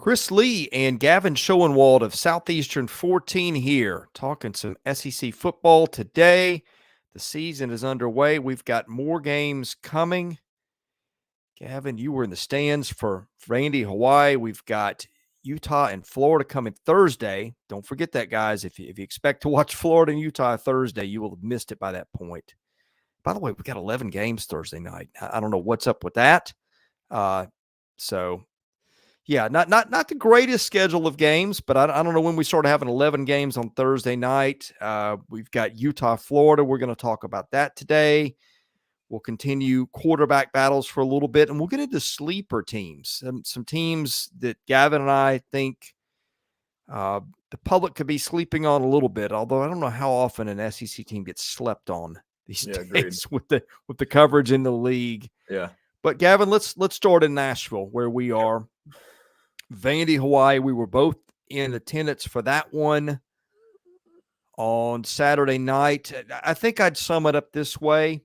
Chris Lee and Gavin Schoenwald of Southeastern 14 here, talking some SEC football today. The season is underway. We've got more games coming. Gavin, you were in the stands for Vandy-Hawaii. We've got Utah and Florida coming Thursday. Don't forget that, guys. If you expect to watch Florida and Utah Thursday, you will have missed it by that point. By the way, we've got 11 games Thursday night. I don't know what's up with that. Yeah, not the greatest schedule of games, but I don't know when we started having 11 games on Thursday night. We've got Utah, Florida. We're going to talk about that today. We'll continue quarterback battles for a little bit, and we'll get into sleeper teams, some teams that Gavin and I think the public could be sleeping on a little bit, although I don't know how often an SEC team gets slept on these days with the coverage in the league. Yeah. But Gavin, let's start in Nashville where we are. Vandy-Hawaii, we were both in attendance for that one on Saturday night. I think I'd sum it up this way.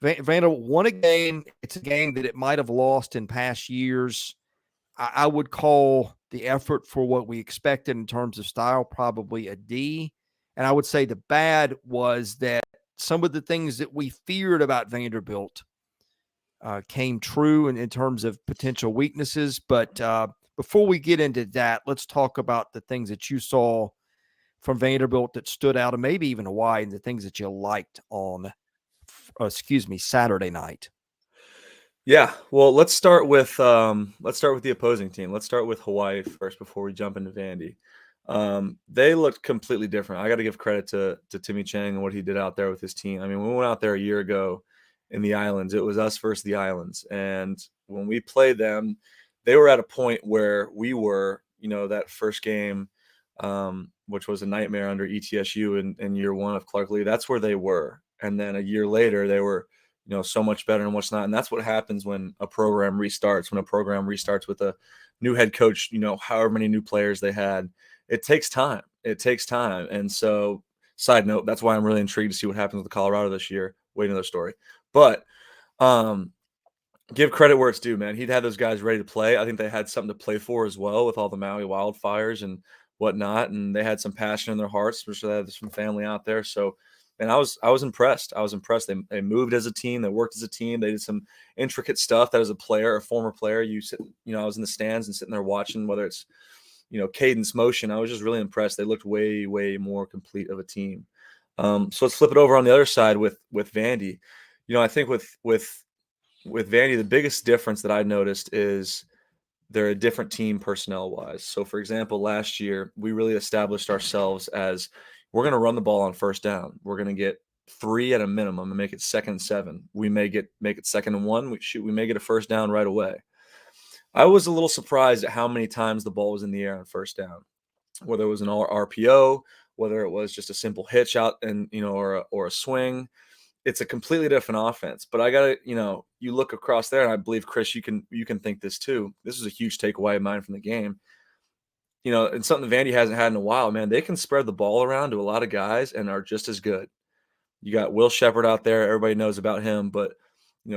Vanderbilt won a game. It's a game that it might have lost in past years. I would call the effort for what we expected in terms of style probably a D. And I would say the bad was that some of the things that we feared about Vanderbilt came true in terms of potential weaknesses. But before we get into that, let's talk about the things that you saw from Vanderbilt that stood out, and maybe even Hawaii, and the things that you liked on, Saturday night. Yeah, well, let's start with the opposing team. Let's start with Hawaii first before we jump into Vandy. They looked completely different. I got to give credit to Timmy Chang and what he did out there with his team. I mean, we went out there a year ago in the Islands. It was us versus the Islands, and when we played them, they were at a point where we were, that first game, which was a nightmare under ETSU in year one of Clark Lee. That's where they were. And then a year later, they were, so much better and what's not. And that's what happens when a program restarts. When a program restarts with a new head coach, however many new players they had, it takes time. And so, side note, that's why I'm really intrigued to see what happens with Colorado this year. Wait, another story. But give credit where it's due, man. He'd had those guys ready to play. I think they had something to play for as well with all the Maui wildfires and whatnot. And they had some passion in their hearts, especially they had some family out there. So, and I was impressed. They moved as a team. They worked as a team. They did some intricate stuff that as a former player, I was in the stands and sitting there watching, whether it's, cadence, motion. I was just really impressed. They looked way, way more complete of a team. So let's flip it over on the other side with Vandy. I think with Vandy, the biggest difference that I noticed is they're a different team personnel-wise. So, for example, last year, we really established ourselves as we're going to run the ball on first down. We're going to get 3 at a minimum and make it 2nd and 7. We may make it 2nd and 1. We may get a first down right away. I was a little surprised at how many times the ball was in the air on first down, whether it was an RPO, whether it was just a simple hitch out and, or a swing. It's a completely different offense, but I gotta, you look across there, and I believe, Chris, you can think this too. This is a huge takeaway of mine from the game. And something Vandy hasn't had in a while, man. They can spread the ball around to a lot of guys and are just as good. You got Will Shepherd out there. Everybody knows about him, but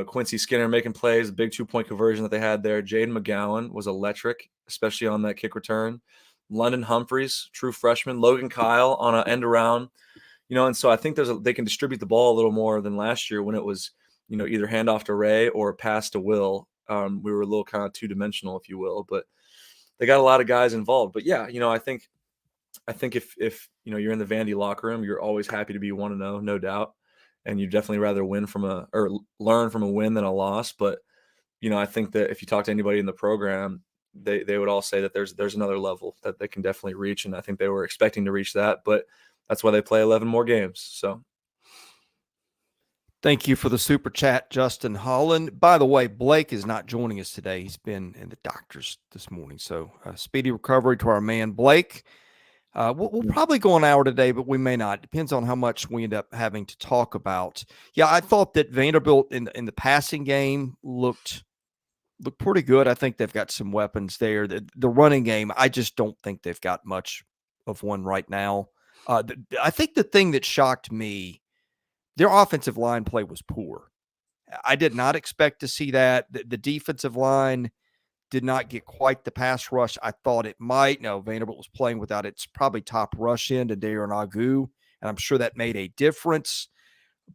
Quincy Skinner making plays, a big 2-point conversion that they had there. Jaden McGowan was electric, especially on that kick return. London Humphreys, true freshman. Logan Kyle on an end around. And so I think they can distribute the ball a little more than last year when it was, either handoff to Ray or pass to Will. We were a little kind of two-dimensional, if you will, but they got a lot of guys involved. But yeah, I think if you're in the Vandy locker room, you're always happy to be 1-0, no doubt, and you definitely rather learn from a win than a loss. But I think that if you talk to anybody in the program, they would all say that there's another level that they can definitely reach, and I think they were expecting to reach that, but that's why they play 11 more games. So thank you for the super chat, Justin Holland. By the way, Blake is not joining us today. He's been in the doctor's this morning. So speedy recovery to our man, Blake. We'll probably go an hour today, but we may not. Depends on how much we end up having to talk about. Yeah, I thought that Vanderbilt in the passing game looked pretty good. I think they've got some weapons there. The running game, I just don't think they've got much of one right now. I think the thing that shocked me, their offensive line play was poor. I did not expect to see that. The defensive line did not get quite the pass rush I thought it might. No, Vanderbilt was playing without its probably top rush end, Adair and Agu, and I'm sure that made a difference.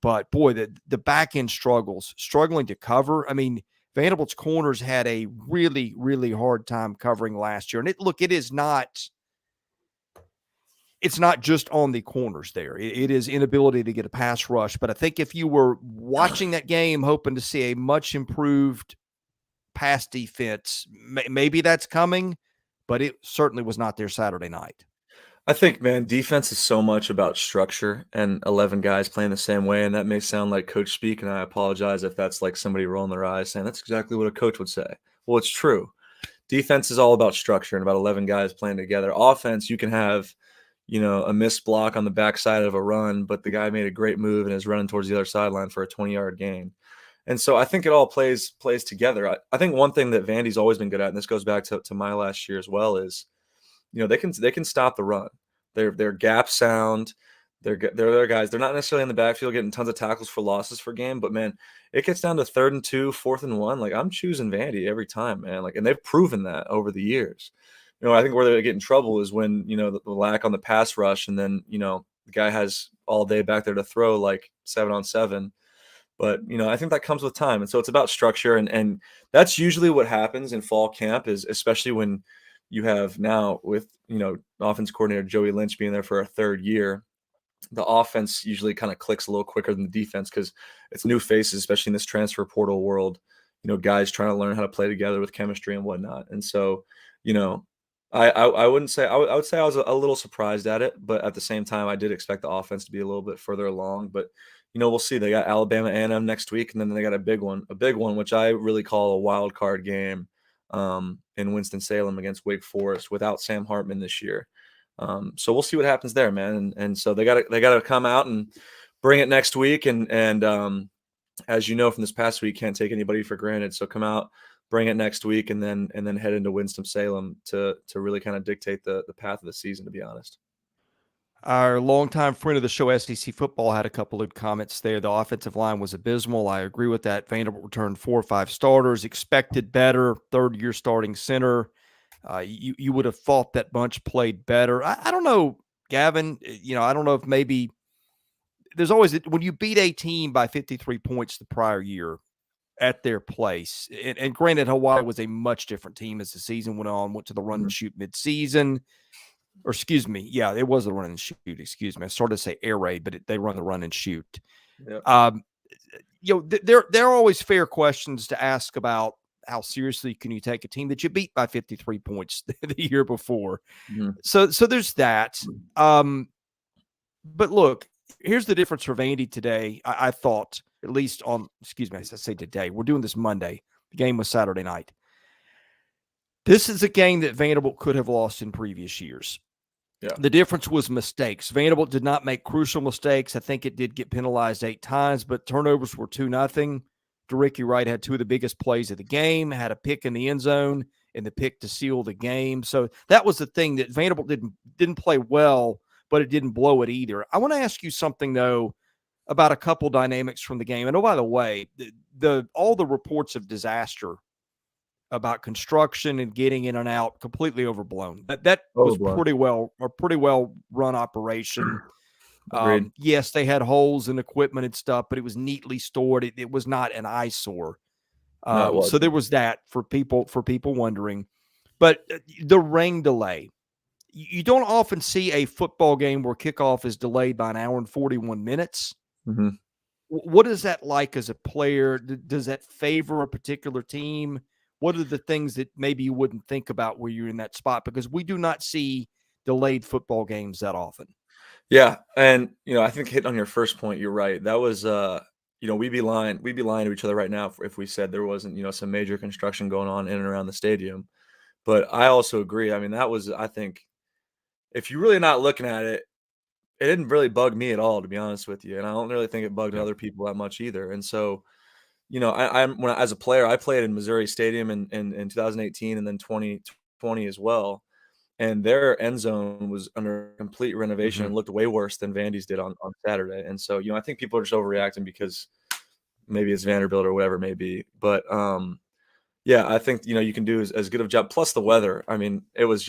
But boy, the back end struggling to cover. I mean, Vanderbilt's corners had a really, really hard time covering last year. And it's not just on the corners there. It is inability to get a pass rush. But I think if you were watching that game hoping to see a much improved pass defense, maybe that's coming, but it certainly was not there Saturday night. I think, man, defense is so much about structure and 11 guys playing the same way. And that may sound like coach speak, and I apologize if that's like somebody rolling their eyes saying that's exactly what a coach would say. Well, it's true. Defense is all about structure and about 11 guys playing together. Offense, you can have, a missed block on the backside of a run, but the guy made a great move and is running towards the other sideline for a 20-yard gain. And so I think it all plays together. I think one thing that Vandy's always been good at, and this goes back to my last year as well, is they can stop the run. They're gap sound. They're guys. They're not necessarily in the backfield getting tons of tackles for losses per game, but man, it gets down to 3rd and 2, 4th and 1. Like, I'm choosing Vandy every time, man. Like, and they've proven that over the years. I think where they get in trouble is when the lack on the pass rush, and then the guy has all day back there to throw like 7-on-7. But I think that comes with time, and so it's about structure, and that's usually what happens in fall camp, is especially when you have now with, offense coordinator Joey Lynch being there for a 3rd year, the offense usually kind of clicks a little quicker than the defense because it's new faces, especially in this transfer portal world, guys trying to learn how to play together with chemistry and whatnot. And so, I wouldn't say, I would say I was a little surprised at it, but at the same time, I did expect the offense to be a little bit further along, but we'll see. They got Alabama A&M next week, and then they got a big one, which I really call a wild card game in Winston-Salem against Wake Forest without Sam Hartman this year. So we'll see what happens there, man. And so they gotta come out and bring it next week. And as you know from this past week, can't take anybody for granted. So come out, bring it next week, and then head into Winston-Salem to really kind of dictate the path of the season, to be honest. Our longtime friend of the show, SEC Football, had a couple of comments there. The offensive line was abysmal. I agree with that. Vanderbilt returned 4 or 5 starters, expected better, 3rd-year starting center. You would have thought that bunch played better. I don't know, Gavin. I don't know if maybe there's always – when you beat a team by 53 points the prior year at their place, and granted, Hawaii was a much different team as the season went on, went to the run and shoot midseason. Or excuse me, yeah, it was the run and shoot. Excuse me, I started to say air raid, but they run the run and shoot. Yep. There are always fair questions to ask about how seriously can you take a team that you beat by 53 points the year before. Mm-hmm. So there's that. But look, here's the difference for Vandy today. I thought, at least on, excuse me, I say today. We're doing this Monday. The game was Saturday night. This is a game that Vanderbilt could have lost in previous years. Yeah. The difference was mistakes. Vanderbilt did not make crucial mistakes. I think it did get penalized 8 times, but turnovers were 2-0. DeRicky Wright had 2 of the biggest plays of the game, had a pick in the end zone, and the pick to seal the game. So that was the thing, that Vanderbilt didn't play well, but it didn't blow it either. I want to ask you something, though, about a couple dynamics from the game. And, oh, by the way, all the reports of disaster about construction and getting in and out completely overblown. That was pretty well run operation. Yes, they had holes in equipment and stuff, but it was neatly stored. It was not an eyesore. So there was that for people wondering. But the rain delay, you don't often see a football game where kickoff is delayed by 1 hour and 41 minutes. Mm-hmm. What is that like as a player? Does that favor a particular team? What are the things that maybe you wouldn't think about where you're in that spot? Because we do not see delayed football games that often. Yeah. And, I think hitting on your first point, you're right. That was, we'd be lying to each other right now if we said there wasn't, some major construction going on in and around the stadium. But I also agree. I mean, that was, I think, if you're really not looking at it, it didn't really bug me at all, to be honest with you. And I don't really think it bugged other people that much either. And so, as a player, I played in Missouri Stadium in 2018 and then 2020 as well. And their end zone was under complete renovation and looked way worse than Vandy's did on Saturday. And so, I think people are just overreacting because maybe it's Vanderbilt or whatever it may be. But, Yeah, I think, you can do as good of a job. Plus the weather. I mean, it was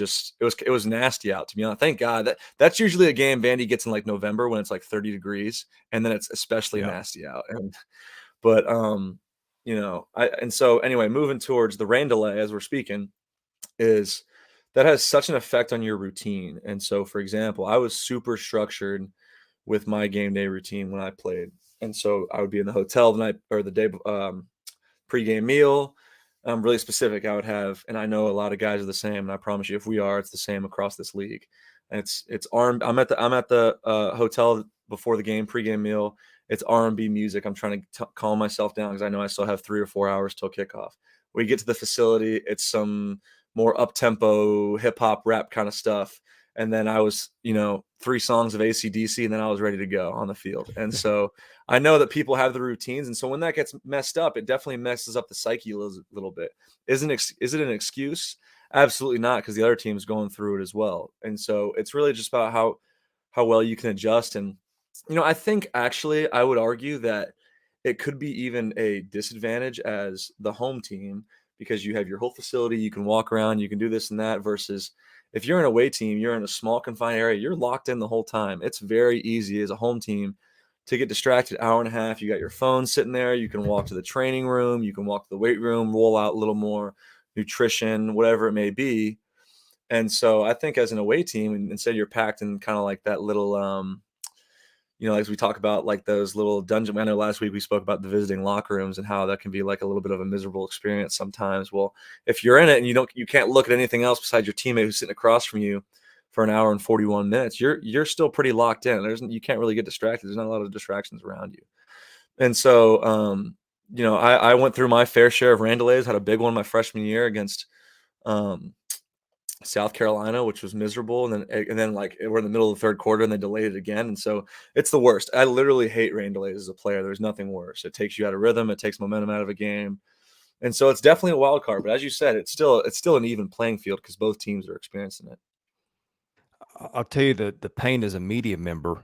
nasty out, to be honest. Thank God that's usually a game Vandy gets in like November when it's like 30 degrees, and then it's especially Yeah. nasty out. But and so anyway, moving towards the rain delay as we're speaking, is that has such an effect on your routine. And so, for example, I was super structured with my game day routine when I played, and so I would be in the hotel the night or the day pregame meal. Really specific. I would have, and I know a lot of guys are the same. And I promise you, if we are, it's the same across this league. And it's armed. I'm at the hotel before the game, pregame meal. It's R&B music. I'm trying to calm myself down because I know I still have 3 or 4 hours till kickoff. We get to the facility. It's some more up tempo hip hop rap kind of stuff. And then I was, 3 songs of AC/DC, and then I was ready to go on the field. And so I know that people have the routines, and so when that gets messed up, it definitely messes up the psyche a little bit. Is it an excuse? Absolutely not, because the other team's going through it as well. And so it's really just about how well you can adjust. And I think actually I would argue that it could be even a disadvantage as the home team, because you have your whole facility, you can walk around, you can do this and that, versus if you're an away team, you're in a small confined area, you're locked in the whole time. It's very easy as a home team to get distracted. Hour and a half, you got your phone sitting there, you can walk to the training room, you can walk to the weight room, roll out a little more nutrition, whatever it may be. And so I think as an away team, instead you're packed in kind of like that little as we talk about like those little dungeon. I know last week we spoke about the visiting locker rooms and how that can be like a little bit of a miserable experience sometimes. Well, if you're in it and you can't look at anything else besides your teammate who's sitting across from you for an hour and 41 minutes, you're still pretty locked in. You can't really get distracted. There's not a lot of distractions around you. And so, I went through my fair share of rain delays. Had a big one my freshman year against South Carolina, which was miserable. And then like we're in the middle of the third quarter and they delayed it again. And so it's the worst. I literally hate rain delays as a player. There's nothing worse. It takes you out of rhythm. It takes momentum out of a game. And so it's definitely a wild card. But as you said, it's still an even playing field because both teams are experiencing it. I'll tell you the pain as a media member.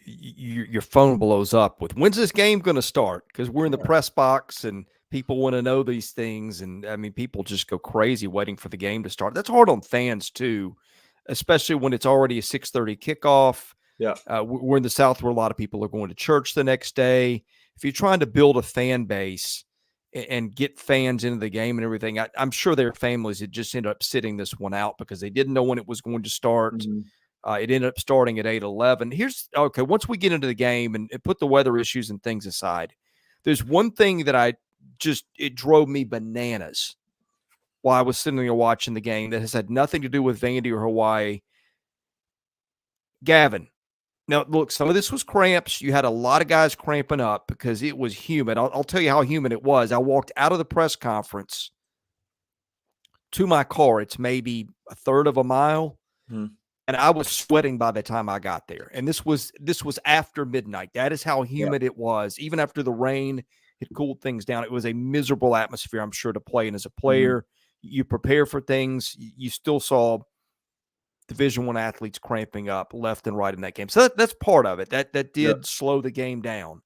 Your phone blows up with when's this game going to start? Because we're in the press box and people want to know these things, and I mean, people just go crazy waiting for the game to start. That's hard on fans too, especially when it's already a 6:30 kickoff. Yeah, we're in the South where a lot of people are going to church the next day. If you're trying to build a fan base and get fans into the game and everything, I'm sure there are families that just ended up sitting this one out because they didn't know when it was going to start. mm-hmm. It ended up starting at 8:11. Once we get into the game and put the weather issues and things aside, there's one thing that it drove me bananas while I was sitting there watching the game that has had nothing to do with Vandy or Hawaii. Gavin, now, look, some of this was cramps. You had a lot of guys cramping up because it was humid. I'll tell you how humid it was. I walked out of the press conference to my car. It's maybe a third of a mile, and I was sweating by the time I got there. And this was after midnight. That is how humid it was. Even after the rain, it cooled things down. It was a miserable atmosphere, I'm sure, to play. And as a player, you prepare for things. You still saw Division I athletes cramping up left and right in that game. So that's part of it. That did slow the game down.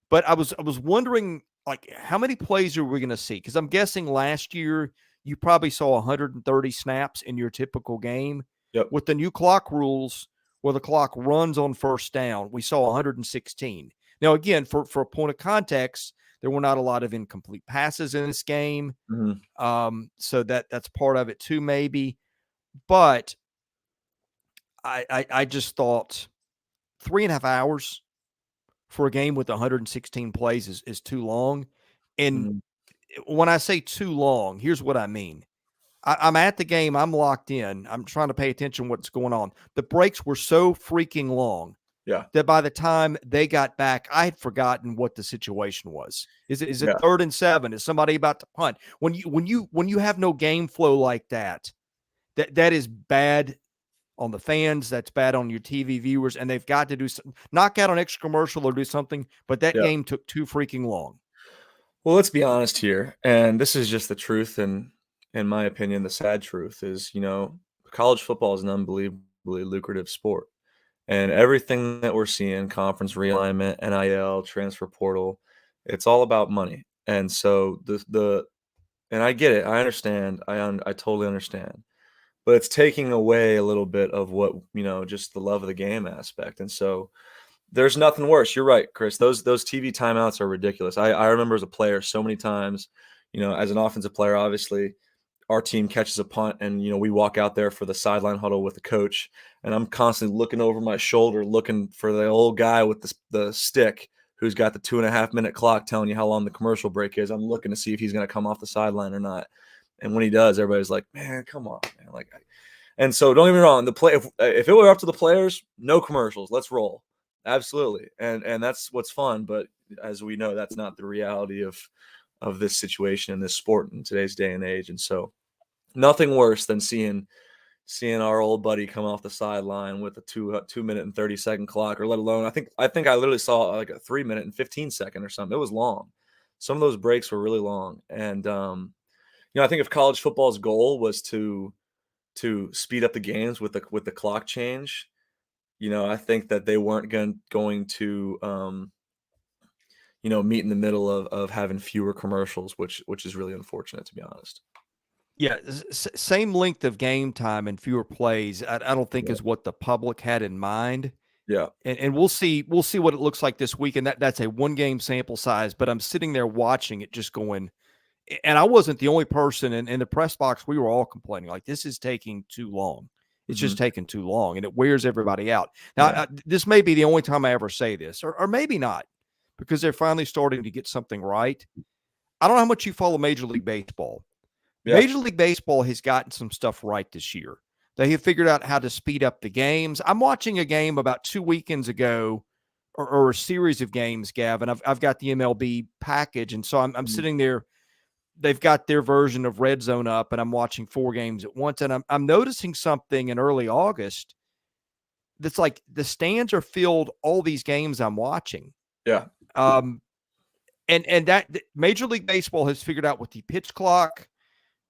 But I was wondering, like, how many plays are we going to see? Because I'm guessing last year you probably saw 130 snaps in your typical game. Yep. With the new clock rules where the clock runs on first down, we saw 116. Now, again, for a point of context, there were not a lot of incomplete passes in this game. So that's part of it too, maybe. But I just thought 3.5 hours for a game with 116 plays is too long. And when I say too long, here's what I mean. I'm at the game. I'm locked in. I'm trying to pay attention to what's going on. The breaks were so freaking long that by the time they got back, I had forgotten what the situation was. Is it 3rd and 7? Is somebody about to punt? When you have no game flow like that is bad on the fans. That's bad on your TV viewers, and they've got to do some knock out an extra commercial or do something. But that game took too freaking long. Well, let's be honest here, and this is just the truth. And in my opinion, the sad truth is, college football is an unbelievably lucrative sport, and everything that we're seeing, conference realignment, NIL, transfer portal, it's all about money. And so the And I get it. I understand. I totally understand. But it's taking away a little bit of what, just the love of the game aspect. And so there's nothing worse. You're right, Chris. Those TV timeouts are ridiculous. I remember as a player so many times, as an offensive player, obviously, our team catches a punt and, we walk out there for the sideline huddle with the coach, and I'm constantly looking over my shoulder, looking for the old guy with the stick who's got the 2.5-minute clock telling you how long the commercial break is. I'm looking to see if he's going to come off the sideline or not. And when he does, everybody's like, man, come on, man. And so don't get me wrong. If it were up to the players, no commercials. Let's roll. Absolutely. And that's what's fun. But as we know, that's not the reality of this situation in this sport in today's day and age. And so nothing worse than seeing our old buddy come off the sideline with a 2-minute and 30-second clock, or let alone, I think I literally saw like a 3-minute and 15-second or something. It was long. Some of those breaks were really long. And, I think if college football's goal was to speed up the games with the clock change, I think that they weren't going to, meet in the middle of having fewer commercials, which is really unfortunate, to be honest. Yeah, same length of game time and fewer plays. I don't think Yeah. is what the public had in mind. Yeah. And we'll see what it looks like this week. And that's a 1-game sample size. But I'm sitting there watching it, just going. And I wasn't the only person in the press box. We were all complaining, like, this is taking too long. It's just taking too long, and it wears everybody out. Now, this may be the only time I ever say this, or maybe not, because they're finally starting to get something right. I don't know how much you follow Major League Baseball. Yeah. Major League Baseball has gotten some stuff right this year. They have figured out how to speed up the games. I'm watching a game about 2 weekends ago, or a series of games, Gavin. I've got the MLB package, and so I'm sitting there. They've got their version of Red Zone up, and I'm watching 4 games at once. And I'm noticing something in early August that's like the stands are filled all these games I'm watching. Yeah. And that Major League Baseball has figured out with the pitch clock,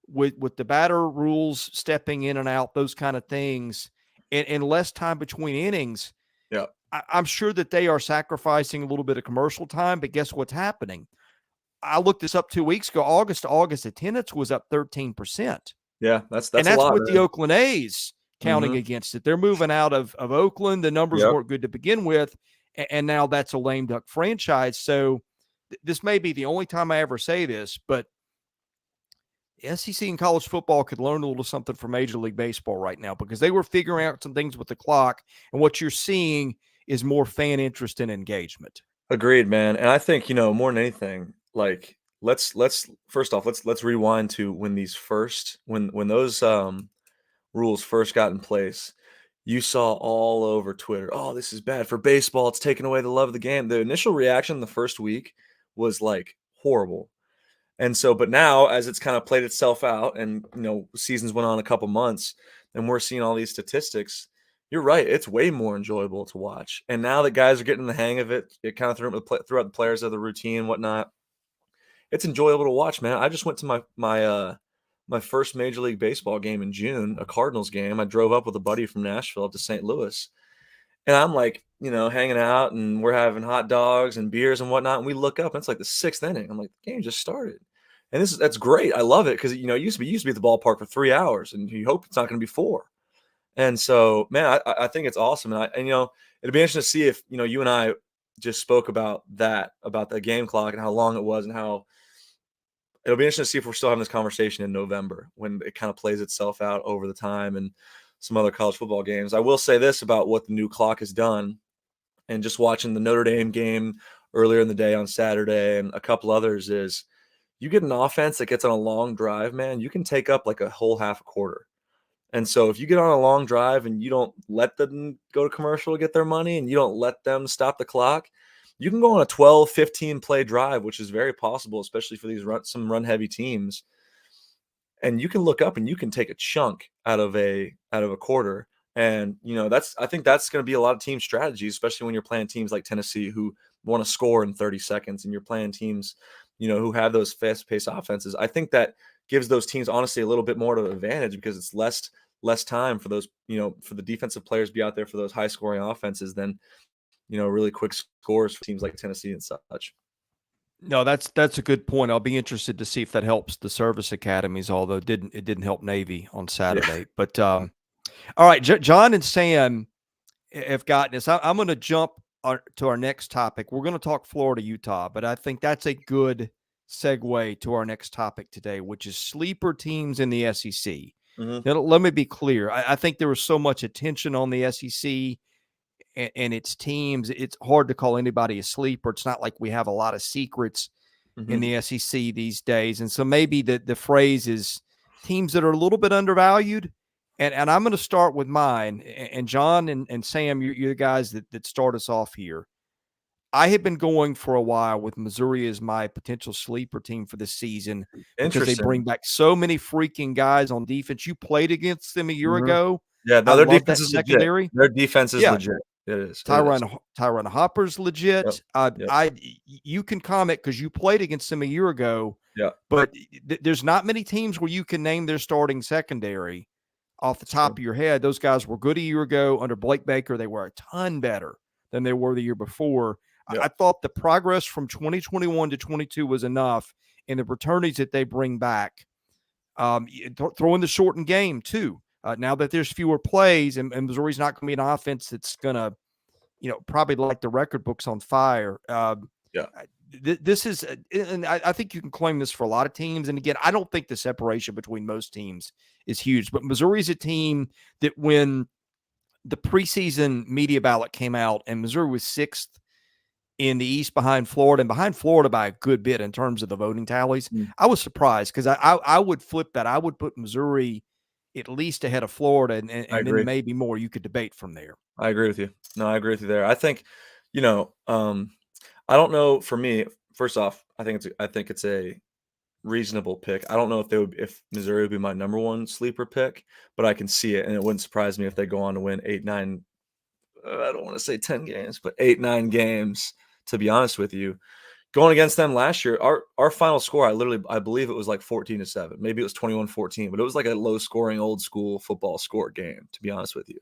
with the batter rules stepping in and out, those kind of things, and less time between innings. Yeah. I'm sure that they are sacrificing a little bit of commercial time, but guess what's happening? I looked this up 2 weeks ago. August to August attendance was up 13%. Yeah, that's and a lot, with man. the Oakland A's counting against it. They're moving out of Oakland. The numbers weren't good to begin with, and now that's a lame duck franchise. So this may be the only time I ever say this, but SEC and college football could learn a little something from Major League Baseball right now, because they were figuring out some things with the clock, and what you're seeing is more fan interest and engagement. Agreed, man. And I think, more than anything, like let's first off, let's rewind to when those rules first got in place. You saw all over Twitter, oh, this is bad for baseball. It's taking away the love of the game. The initial reaction the first week was like horrible. And so, but now as it's kind of played itself out and, seasons went on a couple months and we're seeing all these statistics, you're right. It's way more enjoyable to watch. And now that guys are getting the hang of it, it kind of throughout the players of the routine and whatnot. It's enjoyable to watch, man. I just went to my first Major League Baseball game in June, a Cardinals game. I drove up with a buddy from Nashville up to St. Louis. And I'm like, hanging out, and we're having hot dogs and beers and whatnot. And we look up, and it's like the 6th inning. I'm like, the game just started. And that's great. I love it because, it used to be at the ballpark for 3 hours, and you hope it's not going to be 4. And so, man, I think it's awesome. And it'll be interesting to see if, you and I just spoke about the game clock and how long it was, and how it'll be interesting to see if we're still having this conversation in November when it kind of plays itself out over the time and some other college football games. I will say this about what the new clock has done, and just watching the Notre Dame game earlier in the day on Saturday and a couple others, is you get an offense that gets on a long drive, man, you can take up like a whole half a quarter. And so if you get on a long drive and you don't let them go to commercial to get their money, and you don't let them stop the clock, you can go on a 12, 15 play drive, which is very possible, especially for these some run heavy teams. And you can look up and you can take a chunk out of a quarter. And, I think that's going to be a lot of team strategies, especially when you're playing teams like Tennessee who want to score in 30 seconds, and you're playing teams, who have those fast paced offenses. I think that gives those teams honestly a little bit more of an advantage, because it's less time for those, for the defensive players to be out there for those high scoring offenses than, really quick scores for teams like Tennessee and such. No, that's a good point. I'll be interested to see if that helps the service academies, although it didn't help Navy on Yeah. Saturday. But all right, John and Sam have gotten us. I'm going to jump to our next topic. We're going to talk Florida, Utah, but I think that's a good segue to our next topic today, which is sleeper teams in the SEC. Mm-hmm. Now, let me be clear. I think there was so much attention on the SEC and its teams. It's hard to call anybody a sleeper. It's not like we have a lot of secrets in Mm-hmm. the SEC these days. And so maybe the phrase is teams that are a little bit undervalued. And I'm going to start with mine. And John and Sam, you're the guys that start us off here. I have been going for a while with Missouri as my potential sleeper team for this season because they bring Interesting. back so many freaking guys on defense. You played against them a year Mm-hmm. ago. Yeah, I no, their love defense that is legit. secondary. Their defense is Yeah, legit. It is. It is. Tyron Hopper's Yep. legit. Yep. You can comment because you played against him a year ago, Yeah. but there's not many teams where you can name their starting secondary off the top of your head. Those guys were good a year ago under Blake Baker. They were a ton better than they were the year before. Yep. I thought the progress from 2021 to 22 was enough, and the returnees that they bring back, throw in the shortened game too. Now that there's fewer plays, and Missouri's not going to be an offense that's going to, probably light the record books on fire. Yeah. This is, and I think you can claim this for a lot of teams. And again, I don't think the separation between most teams is huge, but Missouri's a team that when the preseason media ballot came out and Missouri was sixth in the East behind Florida and behind Florida by a good bit in terms of the voting tallies, I was surprised because I would flip that. I would put Missouri at least ahead of Florida and then maybe more. You could debate from there. I agree with you. No, I agree with you there. I think, I don't know. For me, first off, I think it's a reasonable pick. I don't know if Missouri would be my number one sleeper pick, but I can see it, and it wouldn't surprise me if they go on to win 8, 9. I don't want to say 10 games, but 8, 9 games. To be honest with you, going against them last year, our final score, I believe it was like 14-7. Maybe it was 21-14, but it was like a low scoring old school football score game, to be honest with you.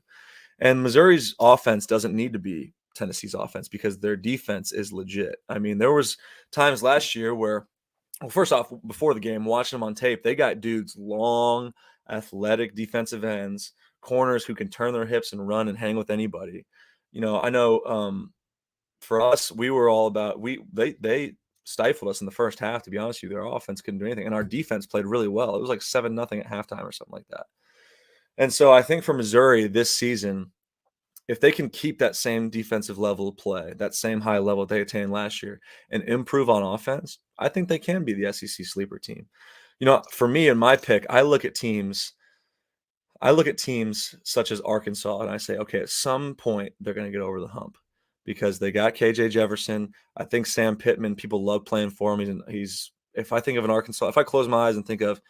And Missouri's offense doesn't need to be Tennessee's offense because their defense is legit. I mean, there was times last year where, well, first off, before the game, watching them on tape, they got dudes, long, athletic defensive ends, corners who can turn their hips and run and hang with anybody. I know for us, we were all about they stifled us in the first half, to be honest with you. Their offense couldn't do anything, and our defense played really well. It was like 7-0 at halftime or something like that. And so I think for Missouri this season, if they can keep that same defensive level of play, that same high level they attained last year, and improve on offense, I think they can be the SEC sleeper team. For me in my pick, I look at teams such as Arkansas, and I say, okay, at some point they're going to get over the hump because they got KJ Jefferson. I think Sam Pittman, people love playing for him. If I think of an Arkansas, if I close my eyes and think of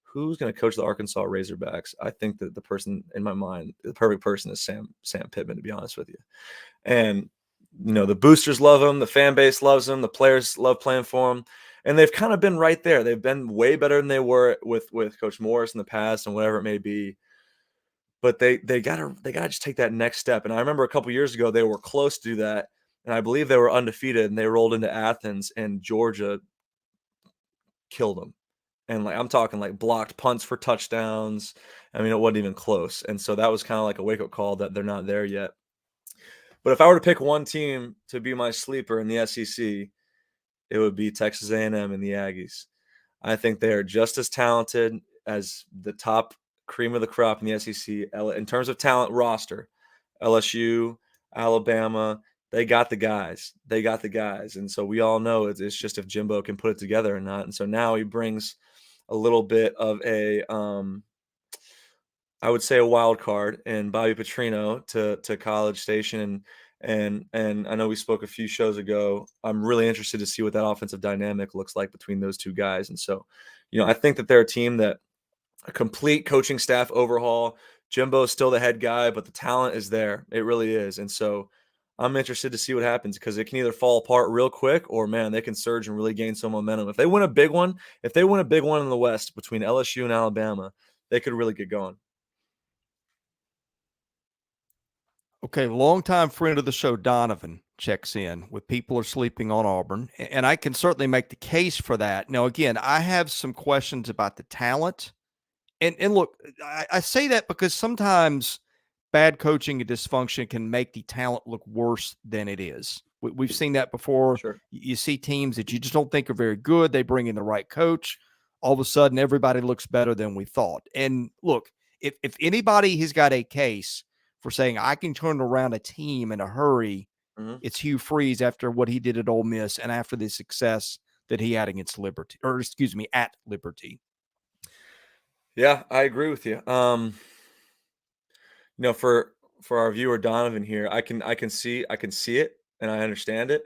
who's going to coach the Arkansas Razorbacks, I think that the person in my mind, the perfect person is Sam Pittman, to be honest with you. And, the boosters love him. The fan base loves him. The players love playing for him. And they've kind of been right there. They've been way better than they were with Coach Morris in the past and whatever it may be. But they gotta just take that next step. And I remember a couple years ago, they were close to do that. And I believe they were undefeated and they rolled into Athens and Georgia killed them. And I'm talking blocked punts for touchdowns. I mean, it wasn't even close. And so that was kind of like a wake-up call that they're not there yet. But if I were to pick one team to be my sleeper in the SEC, it would be Texas A&M and the Aggies. I think they are just as talented as the top cream of the crop in the SEC in terms of talent roster. LSU, Alabama, they got the guys. And so we all know it's just if Jimbo can put it together or not. And so now he brings a little bit of I would say a wild card in Bobby Petrino to College Station. And I know we spoke a few shows ago. I'm really interested to see what that offensive dynamic looks like between those two guys. And so, I think that they're a team that a complete coaching staff overhaul. Jimbo is still the head guy, but the talent is there. It really is. And so I'm interested to see what happens because it can either fall apart real quick or, man, they can surge and really gain some momentum. If they win a big one in the West between LSU and Alabama, they could really get going. Okay, longtime friend of the show, Donovan, checks in with people are sleeping on Auburn, and I can certainly make the case for that. Now, again, I have some questions about the talent, and look, I say that because sometimes bad coaching and dysfunction can make the talent look worse than it is. We've seen that before. Sure. You see teams that you just don't think are very good. They bring in the right coach. All of a sudden, everybody looks better than we thought. And look, if anybody has got a case for saying I can turn around a team in a hurry, it's Hugh Freeze after what he did at Ole Miss and after the success that he had against Liberty, or excuse me, at Liberty. Yeah, I agree with you. For our viewer Donovan here, I can see it and I understand it,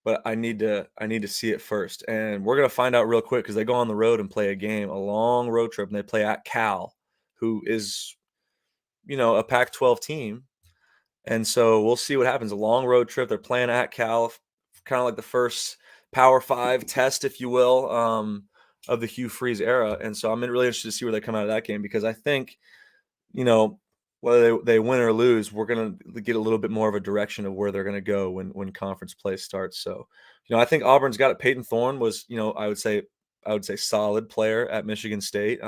but I need to see it first. And we're gonna find out real quick because they go on the road and play a long road trip, and they play at Cal, who is, a Pac-12 team. And so we'll see what happens. A long road trip. They're playing at Cal, kind of like the first Power 5 test, if you will, of the Hugh Freeze era. And so I'm really interested to see where they come out of that game, because I think, whether they win or lose, we're going to get a little bit more of a direction of where they're going to go when conference play starts. So, I think Auburn's got it. Peyton Thorne was, I would say solid player at Michigan State.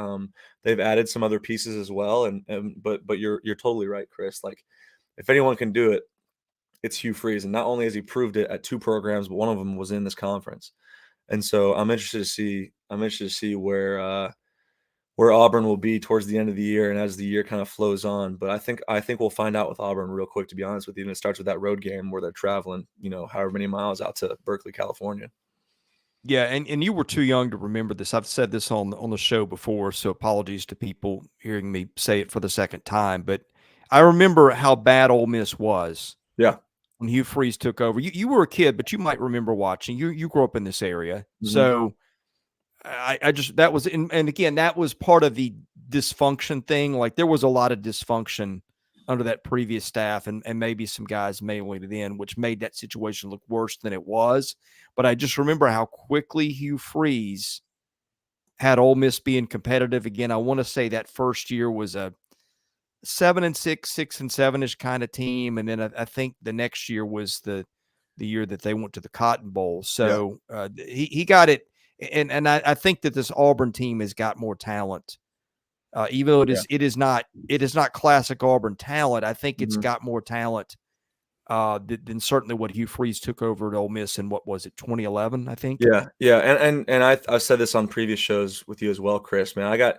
They've added some other pieces as well. But you're totally right, Chris. Like, if anyone can do it, it's Hugh Freeze. And not only has he proved it at two programs, but one of them was in this conference. And so I'm interested to see where Auburn will be towards the end of the year and as the year kind of flows on. But I think we'll find out with Auburn real quick, to be honest with you. And it starts with that road game where they're traveling, however many miles out to Berkeley, California. Yeah, and you were too young to remember this. I've said this on the show before, so apologies to people hearing me say it for the second time. But I remember how bad Ole Miss was. Yeah. When Hugh Freeze took over. You were a kid, but you might remember watching. You grew up in this area. Mm-hmm. So I just, that was, and again, that was part of the dysfunction thing. Like, there was a lot of dysfunction under that previous staff, and maybe some guys mailing it in, which made that situation look worse than it was. But I just remember how quickly Hugh Freeze had Ole Miss being competitive again. I want to say that first year was a 7-6, 6-7-ish kind of team, and then I think the next year was the year that they went to the Cotton Bowl. So he got it, and I think that this Auburn team has got more talent. Even though it is not classic Auburn talent, I think it's got more talent than certainly what Hugh Freeze took over at Ole Miss in, what was it, 2011, I think? Yeah, and I've said this on previous shows with you as well, Chris. Man, I got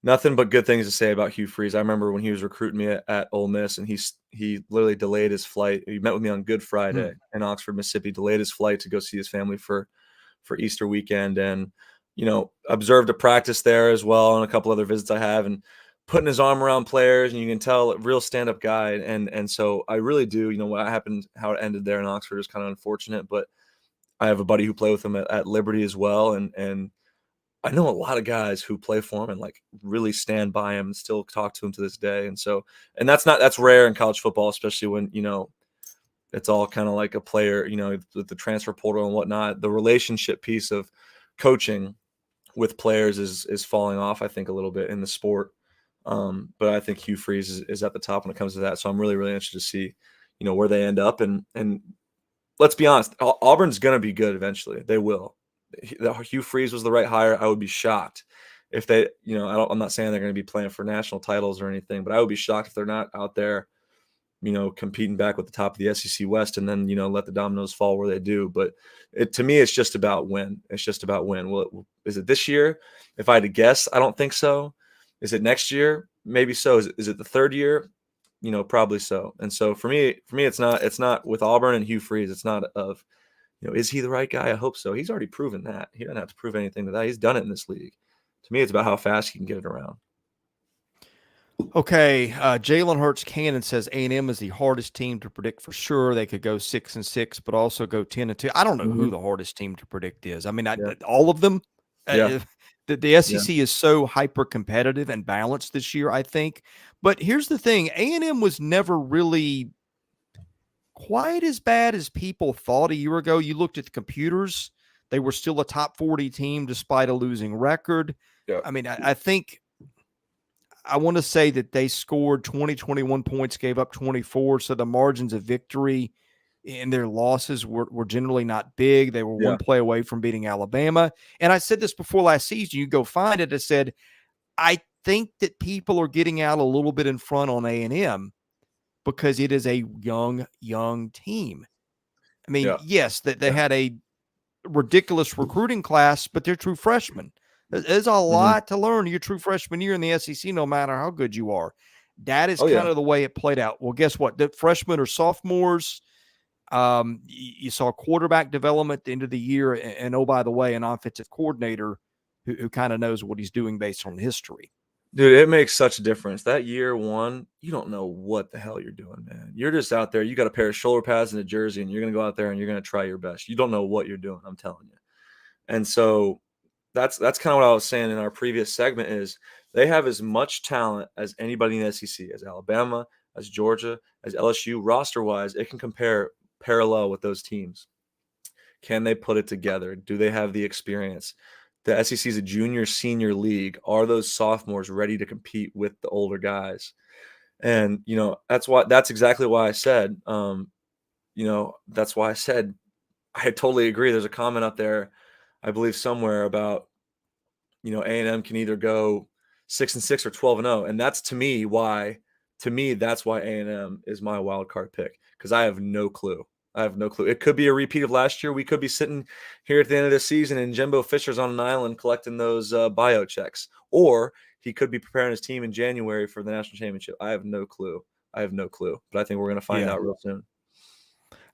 nothing but good things to say about Hugh Freeze. I remember when he was recruiting me at Ole Miss, and he literally delayed his flight. He met with me on Good Friday in Oxford, Mississippi, delayed his flight to go see his family for Easter weekend, and observed a practice there as well, and a couple other visits I have, and putting his arm around players, and you can tell a real stand-up guy. And so I really do, what happened, how it ended there in Oxford is kind of unfortunate, but I have a buddy who played with him at Liberty as well, and I know a lot of guys who play for him and like really stand by him and still talk to him to this day. And so, and that's rare in college football, especially when, it's all kind of like a player, with the transfer portal and whatnot. The relationship piece of coaching with players is falling off, I think, a little bit in the sport. But I think Hugh Freeze is at the top when it comes to that. So I'm really, really interested to see, where they end up. And let's be honest, Auburn's going to be good eventually. They will. Hugh Freeze was the right hire. I would be shocked if they, I'm not saying they're going to be playing for national titles or anything, but I would be shocked if they're not out there, competing back with the top of the SEC West, and then, let the dominoes fall where they do. But to me, it's just about when. It's just about when. Well, is it this year? If I had to guess, I don't think so. Is it next year? Maybe so. Is it the third year? Probably so. And so for me, it's not with Auburn and Hugh Freeze. It's not of, is he the right guy? I hope so. He's already proven that. He doesn't have to prove anything to that. He's done it in this league. To me, it's about how fast he can get it around. Okay, Jalen Hurts Cannon says A&M is the hardest team to predict for sure. They could go 6-6, but also go 10-2. I don't know who the hardest team to predict is. I mean, all of them. The SEC is so hyper competitive and balanced this year, I think. But here's the thing: A&M was never really quite as bad as people thought a year ago. You looked at the computers; they were still a top 40 team despite a losing record. I mean, I think I want to say that they scored 21 points, gave up 24. So the margins of victory in their losses were generally not big. They were one play away from beating Alabama. And I said this before last season. You go find it. I said, I think that people are getting out a little bit in front on A&M because it is a young team. I mean, yes, that they had a ridiculous recruiting class, but they're true freshmen. There's a lot to learn your true freshman year in the SEC, no matter how good you are. That is kind of the way it played out. Well, guess what? The freshmen or sophomores. You saw quarterback development at the end of the year, and oh, by the way, an offensive coordinator who kind of knows what he's doing based on history. Dude, it makes such a difference. That year one, you don't know what the hell you're doing, man. You're just out there. You got a pair of shoulder pads and a jersey, and you're going to go out there and you're going to try your best. You don't know what you're doing, I'm telling you. And so that's kind of what I was saying in our previous segment is they have as much talent as anybody in the SEC, as Alabama, as Georgia, as LSU. Roster-wise, it can compare parallel with those teams. Can they put it together? Do they have the experience? The SEC is a junior-senior league. Are those sophomores ready to compete with the older guys? And, that's exactly why I said, that's why I said I totally agree. There's a comment up there, I believe somewhere about, A&M can either go 6-6 or 12-0. And that's to me, that's why A&M is my wild card pick, because I have no clue. It could be a repeat of last year. We could be sitting here at the end of the season and Jimbo Fisher's on an island collecting those bio checks. Or he could be preparing his team in January for the national championship. I have no clue. But I think we're going to find out real soon.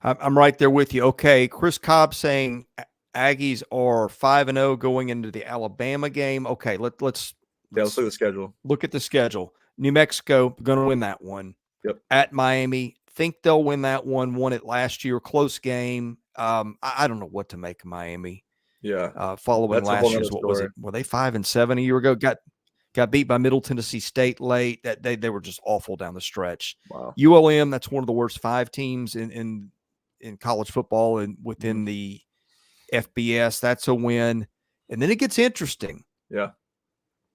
I'm right there with you. Okay, Chris Cobb saying Aggies are 5-0 going into the Alabama game. Okay, let's look at the schedule. Look at the schedule. New Mexico, going to win that one. Yep. At Miami, think they'll win that one. Won it last year, close game. I don't know what to make of Miami. Yeah. Following last year's, what was it? Were they 5-7 a year ago? Got beat by Middle Tennessee State late. That they were just awful down the stretch. Wow. ULM, that's one of the worst 5 teams in college football and within the FBS. That's a win. And then it gets interesting. Yeah.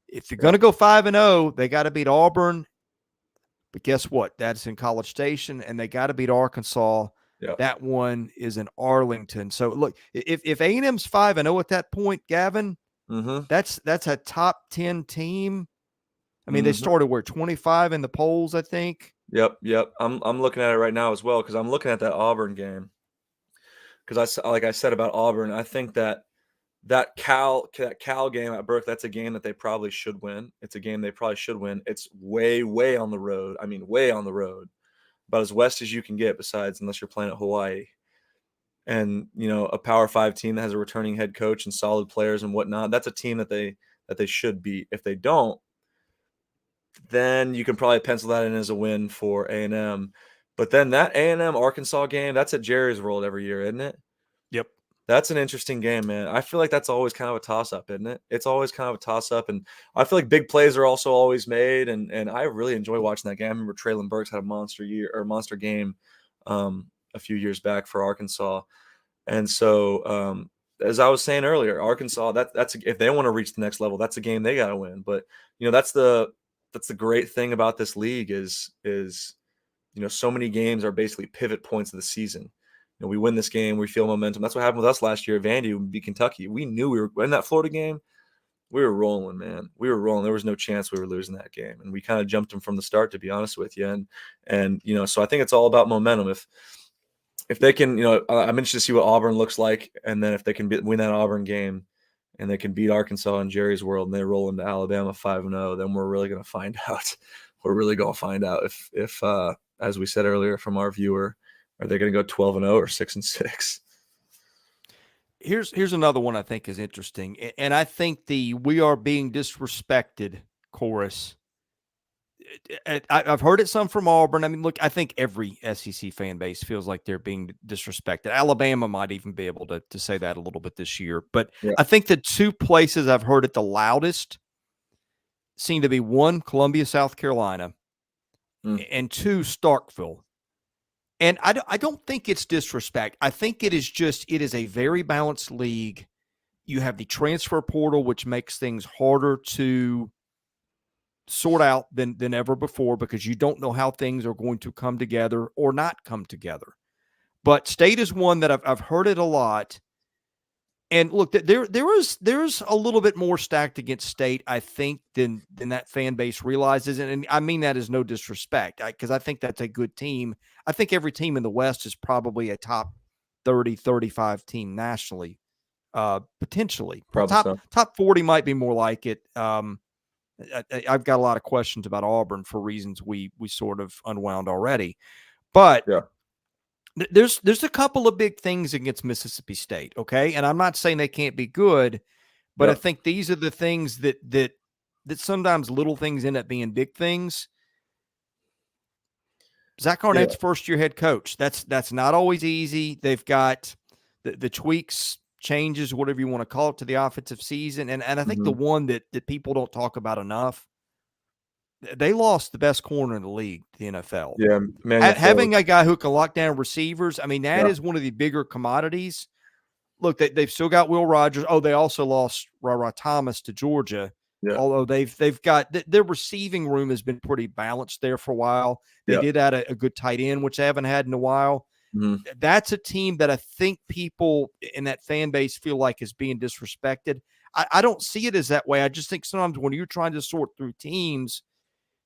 If they're going to go 5-0, they got to beat Auburn. But guess what? That's in College Station, and they got to beat Arkansas. Yeah. That one is in Arlington. So look, if A&M's 5-0 at that point, Gavin, that's a top 10 team. I mean, they started 25 in the polls, I think. Yep. I'm looking at it right now as well, because I'm looking at that Auburn game. Because like I said about Auburn, I think that Cal game at Burke, that's a game that they probably should win. It's a game they probably should win. It's way on the road. I mean, way on the road, about as west as you can get, besides unless you're playing at Hawaii. And a Power 5 team that has a returning head coach and solid players and whatnot, that's a team that they should beat. If they don't, then you can probably pencil that in as a win for A&M. But then that A&M Arkansas game, that's at Jerry's World every year, isn't it? Yep. That's an interesting game, man. I feel like that's always kind of a toss-up, isn't it? It's always kind of a toss-up, and I feel like big plays are also always made, and I really enjoy watching that game. I remember Traylon Burks had a monster game a few years back for Arkansas. And so, as I was saying earlier, Arkansas, that's if they want to reach the next level, that's a game they got to win. But that's the great thing about this league is so many games are basically pivot points of the season. We win this game, we feel momentum. That's what happened with us last year. Vandy would beat Kentucky. We knew we were in that Florida game. We were rolling, man. We were rolling. There was no chance we were losing that game, and we kind of jumped them from the start, to be honest with you. And so I think it's all about momentum. If they can, I'm interested to see what Auburn looks like, and then if they can win that Auburn game, and they can beat Arkansas in Jerry's World, and they roll into Alabama 5-0, then we're really going to find out. We're really going to find out if as we said earlier from our viewer, are they going to go 12-0 or 6-6? Here's another one I think is interesting, and I think the "we are being disrespected" chorus. I've heard it some from Auburn. I mean, look, I think every SEC fan base feels like they're being disrespected. Alabama might even be able to say that a little bit this year. But yeah. I think the 2 places I've heard it the loudest seem to be 1, Columbia, South Carolina, and 2, Starkville. And I don't think it's disrespect. I think it is a very balanced league. You have the transfer portal, which makes things harder to sort out than ever before because you don't know how things are going to come together or not come together. But State is one that I've heard it a lot. And look, there's a little bit more stacked against State, I think, than that fan base realizes. And I mean that as no disrespect, because I think that's a good team. I think every team in the West is probably a top 30, 35 team nationally, potentially. Probably so. Top 40 might be more like it. I've got a lot of questions about Auburn for reasons we sort of unwound already. But yeah. There's a couple of big things against Mississippi State, okay? And I'm not saying they can't be good, but I think these are the things that sometimes little things end up being big things. Zach Arnett's first-year head coach. That's not always easy. They've got the tweaks, changes, whatever you want to call it, to the offensive season. And I think the one that people don't talk about enough, they lost the best corner in the league, the NFL. Yeah, having a guy who can lock down receivers, I mean, that is one of the bigger commodities. Look, they've still got Will Rogers. Oh, they also lost Ra Thomas to Georgia. Yeah. Although they've got their receiving room has been pretty balanced there for a while. They did add a good tight end, which they haven't had in a while. That's a team that I think people in that fan base feel like is being disrespected. I don't see it as that way. I just think sometimes when you're trying to sort through teams,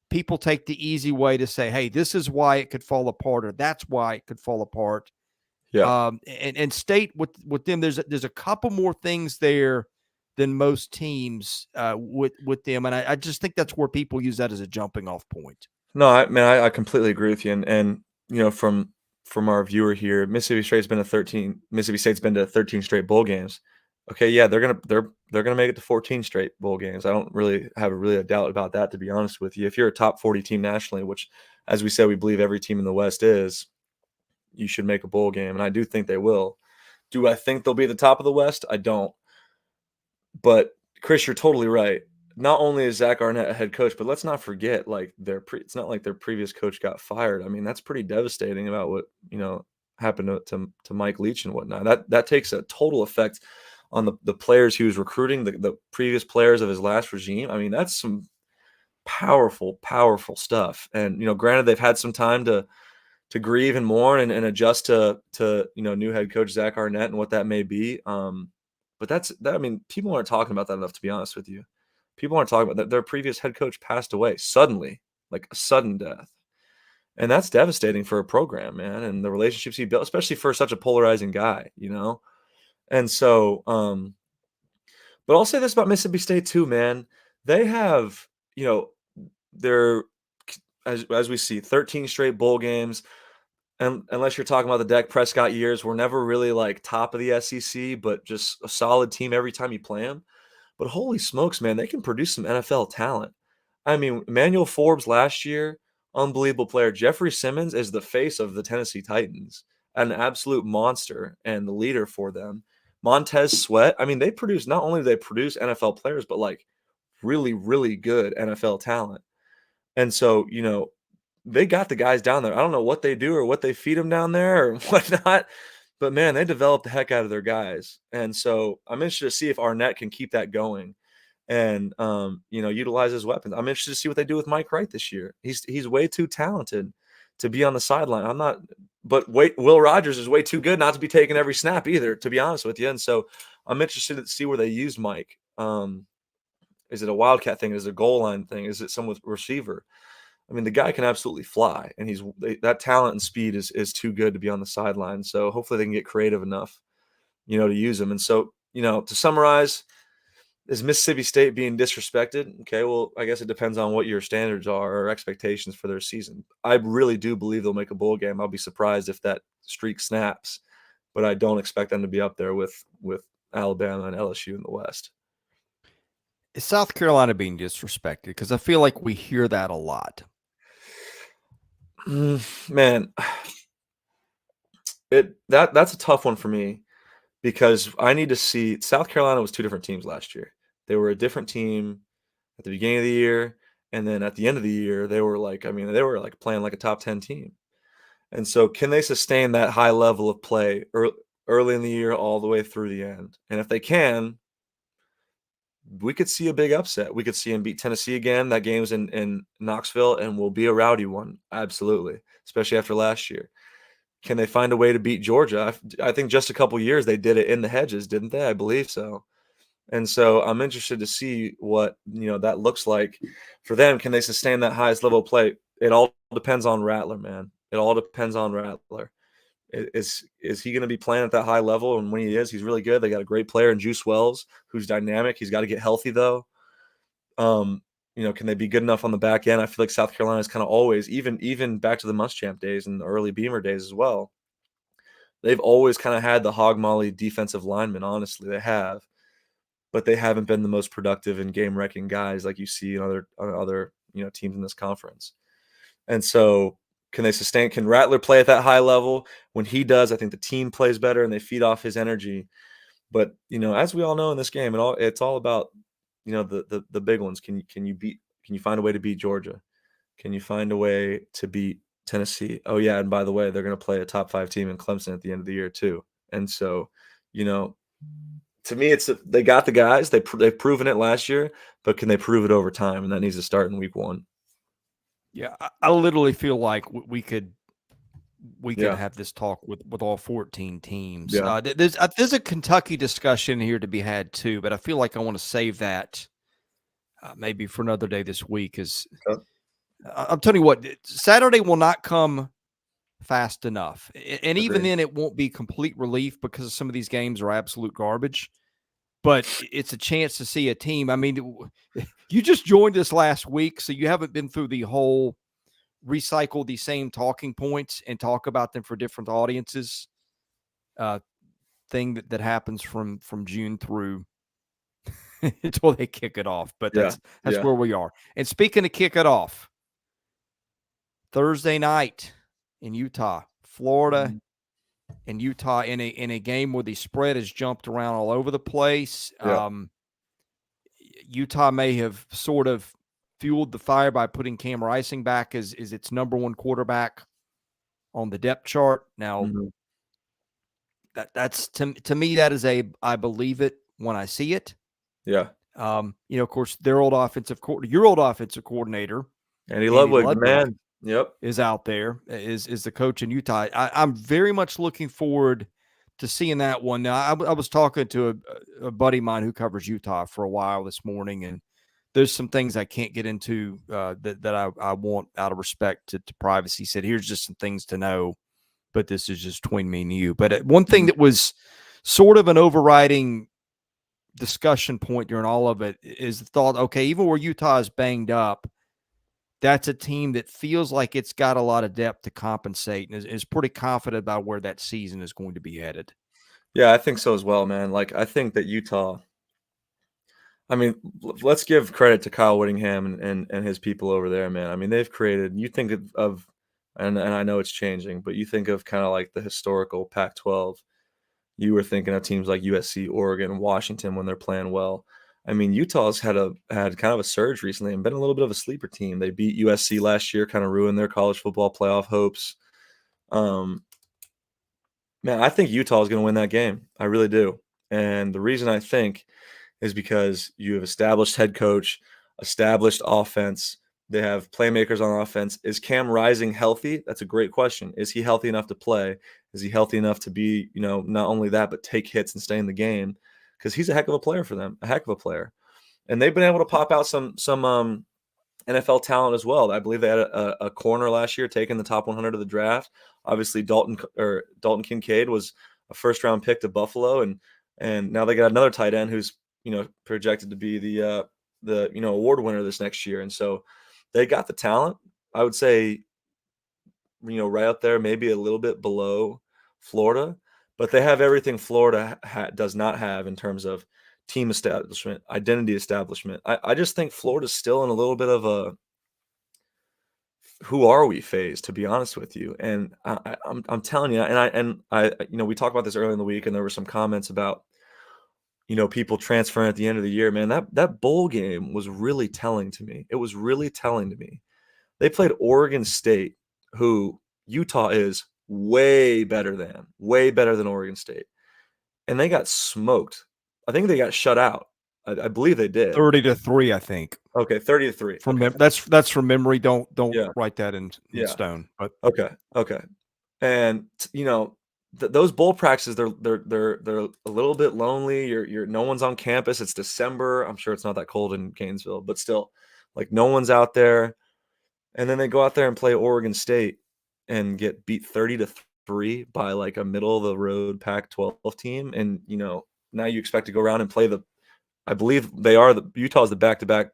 people take the easy way to say, hey, this is why it could fall apart, or that's why it could fall apart. Yeah. And State with them, there's a couple more things there than most teams with them. And I just think that's where people use that as a jumping off point. No, I completely agree with you. And from our viewer here, Mississippi State's been to 13 straight bowl games. Okay, yeah, they're gonna make it to 14 straight bowl games. I don't really have a doubt about that, to be honest with you. If you're a top 40 team nationally, which, as we said, we believe every team in the West is, you should make a bowl game, and I do think they will. Do I think they'll be at the top of the West? I don't. But Chris, you're totally right. Not only is Zach Arnett a head coach, but let's not forget, like, it's not like their previous coach got fired. I mean, that's pretty devastating about what happened to Mike Leach and whatnot. That takes a total effect on the players he was recruiting, the previous players of his last regime. I mean, that's some powerful, powerful stuff. And, granted, they've had some time to grieve and mourn and adjust to new head coach Zach Arnett and what that may be. But I mean, people aren't talking about that enough, to be honest with you. People aren't talking about that. Their previous head coach passed away suddenly, like a sudden death. And that's devastating for a program, man, and the relationships he built, especially for such a polarizing guy, And so, but I'll say this about Mississippi State too, man. They have, they're, as we see, 13 straight bowl games. And unless you're talking about the Dak Prescott years, we're never really like top of the SEC, but just a solid team every time you play them. But holy smokes, man, they can produce some NFL talent. I mean, Emmanuel Forbes last year, unbelievable player. Jeffrey Simmons is the face of the Tennessee Titans, an absolute monster and the leader for them. Montez Sweat, I mean, not only do they produce NFL players, but like really, really good NFL talent. And so, they got the guys down there. I don't know what they do or what they feed them down there or whatnot, but man, they developed the heck out of their guys. And so I'm interested to see if Arnett can keep that going and, utilize his weapons. I'm interested to see what they do with Mike Wright this year. He's way too talented to be on the sideline. Will Rogers is way too good not to be taking every snap either, to be honest with you. And so I'm interested to see where they use Mike. Is it a wildcat thing? Is it a goal line thing? Is it some with receiver? I mean, the guy can absolutely fly, and that talent and speed is too good to be on the sideline. So hopefully they can get creative enough, to use him. And so, to summarize, is Mississippi State being disrespected? Okay, well, I guess it depends on what your standards are or expectations for their season. I really do believe they'll make a bowl game. I'll be surprised if that streak snaps, but I don't expect them to be up there with Alabama and LSU in the West. Is South Carolina being disrespected? Because I feel like we hear that a lot. Man, that's a tough one for me because I need to see. South Carolina was two different teams last year. They were a different team at the beginning of the year, and then at the end of the year, they were playing like a top 10 team. And so, can they sustain that high level of play early in the year all the way through the end? And if they can, we could see a big upset. We could see him beat Tennessee again. That game's in Knoxville and will be a rowdy one. Absolutely. Especially after last year. Can they find a way to beat Georgia? I think just a couple years they did it in the hedges, didn't they? I believe so. And so I'm interested to see what, that looks like for them. Can they sustain that highest level of play? It all depends on Rattler, man. It all depends on Rattler. Is he going to be playing at that high level? And when he is, he's really good. They got a great player in Juice Wells, who's dynamic. He's got to get healthy though. Can they be good enough on the back end? I feel like South Carolina is kind of always, even back to the Muschamp days and the early Beamer days as well. They've always kind of had the hog molly defensive linemen. Honestly, they have, but they haven't been the most productive and game wrecking guys like you see in other teams in this conference. And so, can they sustain? Can Rattler play at that high level? When he does, I think the team plays better and they feed off his energy. But as we all know in this game, it's all about the big ones. Can you find a way to beat Georgia? Can you find a way to beat Tennessee? Oh yeah, and by the way, they're going to play a top 5 team in Clemson at the end of the year too. And so, to me, they got the guys. They've proven it last year, but can they prove it over time? And that needs to start in week 1. Yeah, I literally feel like we could Yeah. have this talk with all 14 teams. Yeah. There's a Kentucky discussion here to be had too, but I feel like I want to save that maybe for another day this week. I'm telling you what, Saturday will not come fast enough, and even then, it won't be complete relief because some of these games are absolute garbage. But it's a chance to see a team. I mean, you just joined us last week, so you haven't been through the whole recycle the same talking points and talk about them for different audiences thing that happens from June through until they kick it off. But that's where we are. And speaking of kick it off, Thursday night in Utah, Florida and Utah in a game where the spread has jumped around all over the place. Utah may have sort of fueled the fire by putting Cam Rising back as its number 1 quarterback on the depth chart. Now, that's to me, that is I believe it when I see it. Yeah. Of course, your old offensive coordinator, Andy Ludwig, man. Yep, is out there, is the coach in Utah. I'm very much looking forward to seeing that one. Now, I was talking to a buddy of mine who covers Utah for a while this morning, and there's some things I can't get into that I want out of respect to privacy. He said, here's just some things to know, but this is just between me and you. But one thing that was sort of an overriding discussion point during all of it is the thought, okay, even where Utah is banged up, that's a team that feels like it's got a lot of depth to compensate and is pretty confident about where that season is going to be headed. Yeah, I think so as well, man. Like, I think that Utah, I mean, let's give credit to Kyle Whittingham and his people over there, man. I mean, they've created, you think of and I know it's changing, but you think of kind of like the historical Pac-12. You were thinking of teams like USC, Oregon, Washington when they're playing well. I mean, Utah's had kind of a surge recently and been a little bit of a sleeper team. They beat USC last year, kind of ruined their college football playoff hopes. Man, I think Utah is going to win that game. I really do. And the reason I think is because you have established head coach, established offense. They have playmakers on offense. Is Cam Rising healthy? That's a great question. Is he healthy enough to play? Is he healthy enough to be, not only that, but take hits and stay in the game? Because he's a heck of a player for them, a heck of a player. And they've been able to pop out some NFL talent as well. I believe they had a corner last year taking the top 100 of the draft. Obviously, Dalton Kincaid was a first-round pick to Buffalo, and now they got another tight end who's projected to be the award winner this next year. And so they got the talent. I would say, right up there, maybe a little bit below Florida, but they have everything Florida does not have in terms of team establishment, identity establishment. I just think Florida's still in a little bit of a who are we phase, to be honest with you. And I'm telling you, and I we talked about this earlier in the week, and there were some comments about people transferring at the end of the year. Man, that bowl game was really telling to me. It was really telling to me. They played Oregon State, who Utah is way better than Oregon State. And they got smoked. I think they got shut out. I believe they did. 30-3, I think. Okay, 30-3. From Okay. that's from memory. Don't Yeah. write that in Yeah. stone. But Okay. And those bowl practices, they're a little bit lonely. You're no one's on campus. It's December. I'm sure it's not that cold in Gainesville, but still, like, no one's out there. And then they go out there and play Oregon State and get beat 30-3 by like a middle of the road Pac-12 team. And now you expect to go around and play I believe Utah's the back-to-back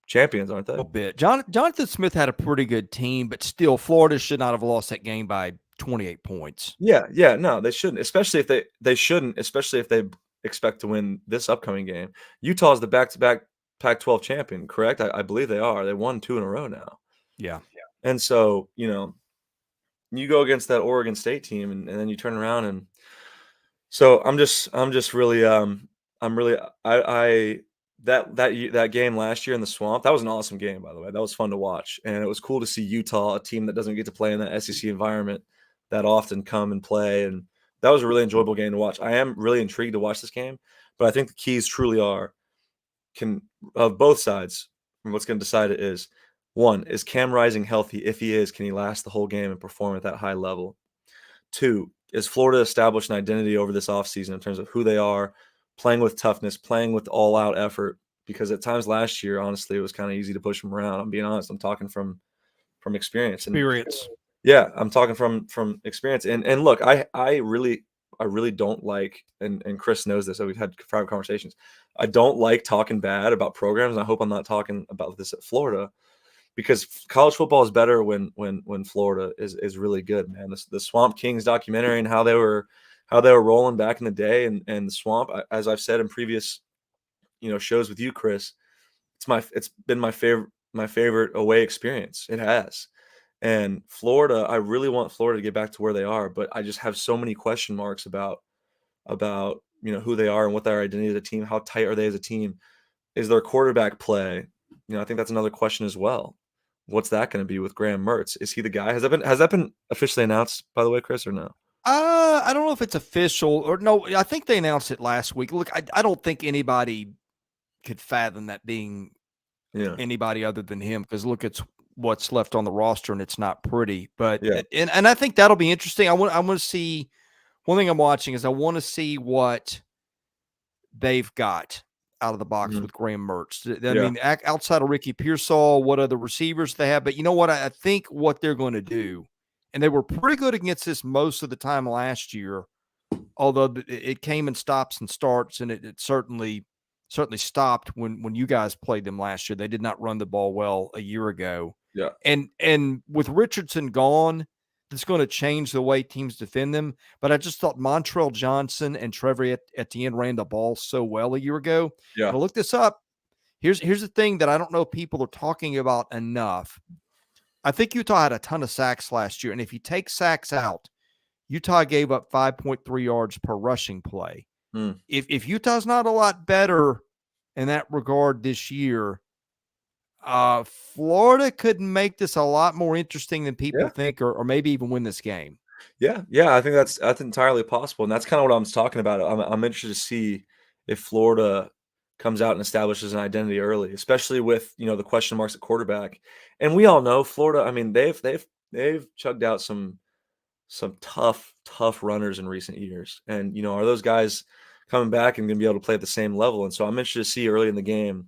champions, aren't they? a bit. Jonathan Smith had a pretty good team, but still, Florida should not have lost that game by 28 points. Yeah, no, they shouldn't. Especially if they shouldn't, especially if they expect to win this upcoming game. Utah's the back-to-back Pac-12 champion, correct? I believe they are. They won 2 in a row now. Yeah. And so, you go against that Oregon State team, and then you turn around, and so I'm just really that game last year in the Swamp, that was an awesome game, by the way. That was fun to watch, and it was cool to see Utah, a team that doesn't get to play in that SEC environment that often, come and play, and that was a really enjoyable game to watch. I am really intrigued to watch this game, but I think the keys truly are of both sides, and what's going to decide it is, one, is Cam Rising healthy? If he is, can he last the whole game and perform at that high level? 2, is Florida established an identity over this offseason in terms of who they are, playing with toughness, playing with all-out effort? Because at times last year, honestly, it was kind of easy to push them around. I'm being honest. I'm talking from experience. Yeah, I'm talking from experience. And look, I really don't like, and Chris knows this, so we've had private conversations. I don't like talking bad about programs, and I hope I'm not talking about this at Florida, because college football is better when Florida is really good, man. The Swamp Kings documentary and how they were rolling back in the day, and the Swamp, as I've said in previous shows with you, Chris, it's been my favorite away experience. It has. And Florida, I really want Florida to get back to where they are, but I just have so many question marks about who they are and what their identity as a team. How tight are they as a team? Is their quarterback play? I think that's another question as well. What's that going to be with Graham Mertz? Is he the guy? Has that been officially announced, by the way, Chris, or no? I don't know if it's official or no. I think they announced it last week. Look, I don't think anybody could fathom that being anybody other than him, because look, it's what's left on the roster, and it's not pretty. But and I think that'll be interesting. I want to see. One thing I'm watching is I want to see what they've got out of the box with Graham Mertz. I mean, outside of Ricky Pearsall, what other receivers they have. But you know what? I think what they're going to do, and they were pretty good against this most of the time last year, although it came in stops and starts, and it certainly stopped when you guys played them last year. They did not run the ball well a year ago. Yeah. And with Richardson gone, it's going to change the way teams defend them. But I just thought Montrell Johnson and Trevor Etienne ran the ball so well a year ago. Yeah. I looked this up. Here's the thing that I don't know if people are talking about enough. I think Utah had a ton of sacks last year. And if you take sacks out, Utah gave up 5.3 yards per rushing play. If Utah's not a lot better in that regard this year, Florida could make this a lot more interesting than people think, or maybe even win this game. Yeah, I think that's entirely possible, and that's kind of what I'm talking about. I'm interested to see if Florida comes out and establishes an identity early, especially with the question marks at quarterback. And we all know Florida. I mean, they've chugged out some tough runners in recent years, and are those guys coming back and going to be able to play at the same level? And so I'm interested to see early in the game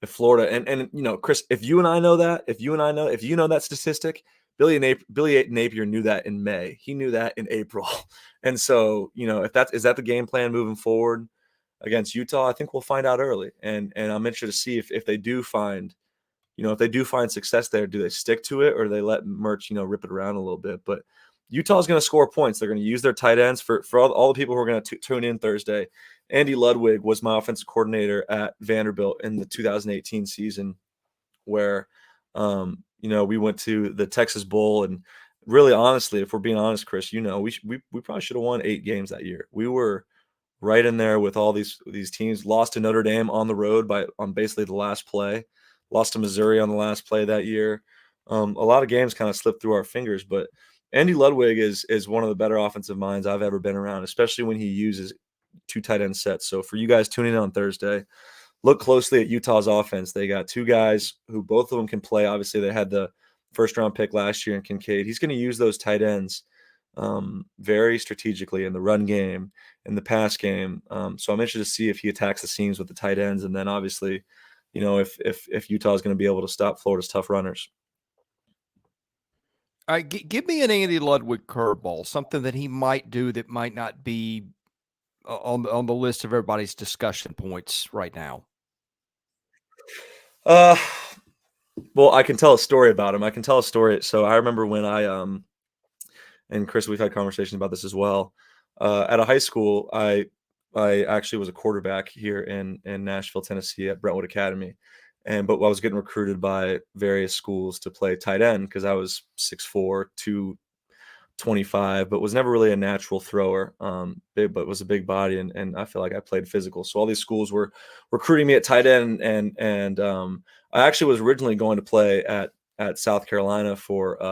if Florida and Chris, if you know that statistic, Billy Napier knew that in May. He knew that in April. And so, is that the game plan moving forward against Utah? I think we'll find out early. And I'm interested to see if they do find, success there, do they stick to it, or do they let Mertz, rip it around a little bit? But Utah's going to score points. They're going to use their tight ends for all the people who are going to tune in Thursday. Andy Ludwig was my offensive coordinator at Vanderbilt in the 2018 season, where, we went to the Texas Bowl. And really, honestly, if we're being honest, Chris, we probably should have won 8 games that year. We were right in there with all these teams. Lost to Notre Dame on the road on basically the last play. Lost to Missouri on the last play that year. A lot of games kind of slipped through our fingers, but Andy Ludwig is one of the better offensive minds I've ever been around, especially when he uses two tight end sets. So for you guys tuning in on Thursday, look closely at Utah's offense. They got two guys who both of them can play. Obviously, they had the first-round pick last year in Kincaid. He's going to use those tight ends very strategically in the run game, in the pass game. So I'm interested to see if he attacks the seams with the tight ends, and then obviously, if Utah is going to be able to stop Florida's tough runners. All right, give me an Andy Ludwig curveball, something that he might do that might not be on the list of everybody's discussion points right now. Well, I can tell a story about him. I can tell a story. So I remember when and Chris, we've had conversations about this as well. At a high school, I actually was a quarterback here in Nashville, Tennessee at Brentwood Academy. But I was getting recruited by various schools to play tight end because I was 6'4", 225, but was never really a natural thrower. But was a big body, and I feel like I played physical. So all these schools were recruiting me at tight end, and I actually was originally going to play at South Carolina for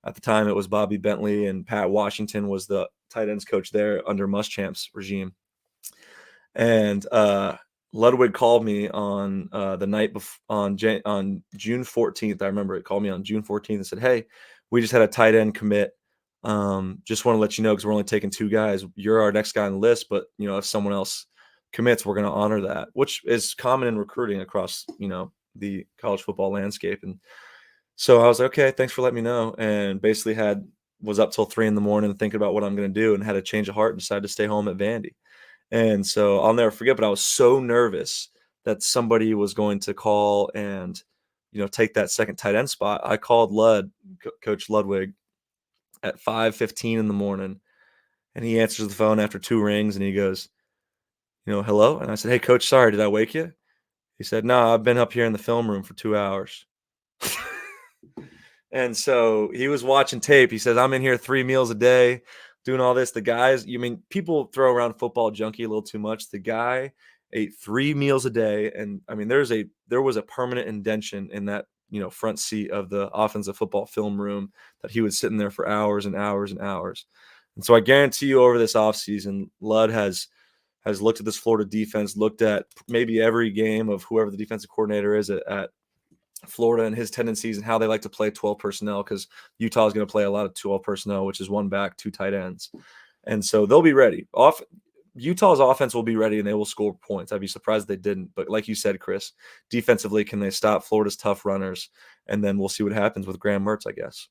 at the time it was Bobby Bentley, and Pat Washington was the tight ends coach there under Muschamp's regime. And Ludwig called me on the night on June 14th. I remember it called me on June 14th and said, "Hey, we just had a tight end commit. Just want to let you know because we're only taking two guys. You're our next guy on the list, but if someone else commits, we're going to honor that," which is common in recruiting across the college football landscape. And so I was like, "Okay, thanks for letting me know." And basically was up till 3 a.m. thinking about what I'm going to do, and had a change of heart and decided to stay home at Vandy. And so I'll never forget, but I was so nervous that somebody was going to call and, take that second tight end spot. I called Coach Ludwig at 5:15 in the morning, and he answers the phone after 2 rings, and he goes, "Hello?" And I said, "Hey, Coach, sorry, did I wake you?" He said, "No, I've been up here in the film room for 2 hours." And so he was watching tape. He says, "I'm in here 3 meals a day doing all this." The guys, people throw around football junkie a little too much. The guy ate 3 meals a day. And there was a permanent indention in that, front seat of the offensive football film room that he was sitting there for hours and hours and hours. And so I guarantee you over this offseason, Lud has looked at this Florida defense, looked at maybe every game of whoever the defensive coordinator is at Florida and his tendencies and how they like to play 12 personnel, because Utah is going to play a lot of 12 personnel, which is 1 back, 2 tight ends. And so they'll be ready. Utah's offense will be ready, and they will score points. I'd be surprised if they didn't. But like you said, Chris, defensively, can they stop Florida's tough runners? And then we'll see what happens with Graham Mertz, I guess.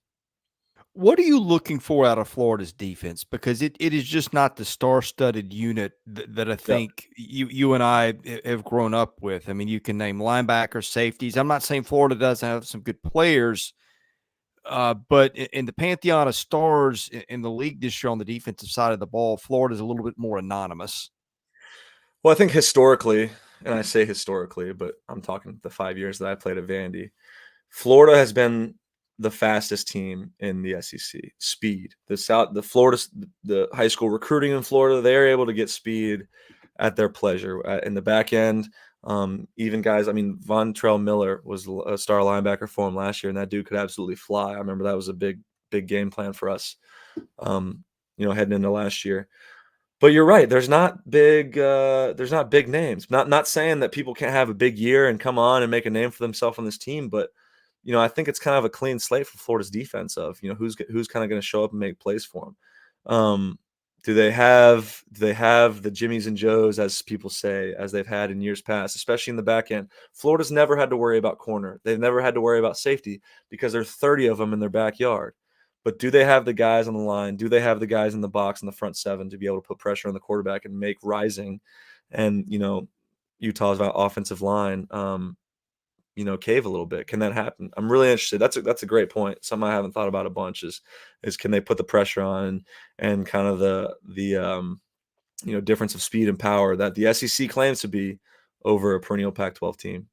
What are you looking for out of Florida's defense? Because it is just not the star-studded unit that I think you and I have grown up with. I mean, you can name linebackers, safeties. I'm not saying Florida doesn't have some good players, but in the pantheon of stars in the league this year on the defensive side of the ball, Florida's a little bit more anonymous. Well, I think historically, and I say historically, but I'm talking the 5 years that I played at Vandy, Florida has been the fastest team in the SEC. Speed. The high school recruiting in Florida, they're able to get speed at their pleasure. In the back end, even guys, Vontrell Miller was a star linebacker for him last year, and that dude could absolutely fly. I remember that was a big game plan for us, heading into last year. But you're right. There's not big names. Not saying that people can't have a big year and come on and make a name for themselves on this team, but I think it's kind of a clean slate for Florida's defense of, who's kind of going to show up and make plays for them. Do they have the Jimmies and Joes, as people say, as they've had in years past, especially in the back end? Florida's never had to worry about corner. They've never had to worry about safety because there's 30 of them in their backyard. But do they have the guys on the line? Do they have the guys in the box in the front 7 to be able to put pressure on the quarterback and make Rising and, Utah's offensive line, cave a little bit? Can that happen? I'm really interested. That's a great point. Something I haven't thought about a bunch is can they put the pressure on and kind of the difference of speed and power that the SEC claims to be over a perennial Pac-12 team.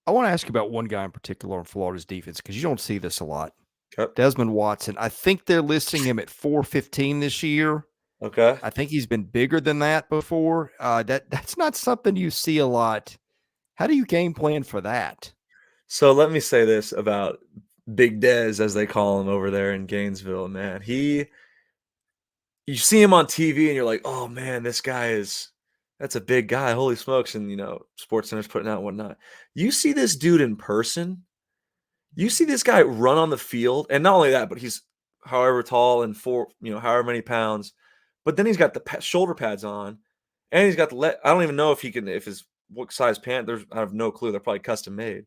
I want to ask you about one guy in particular on Florida's defense because you don't see this a lot. Okay. Desmond Watson. I think they're listing him at 415 this year. Okay. I think he's been bigger than that before. That's not something you see a lot. How do you game plan for that? So let me say this about Big Dez, as they call him over there in Gainesville. Man, he you see him on TV and you're like, oh man, that's a big guy. Holy smokes. And, Sports Center's putting out and whatnot. You see this dude in person, you see this guy run on the field. And not only that, but he's however tall and however many pounds. But then he's got the shoulder pads on and he's got I don't even know if his what size pant. I have no clue. They're probably custom made.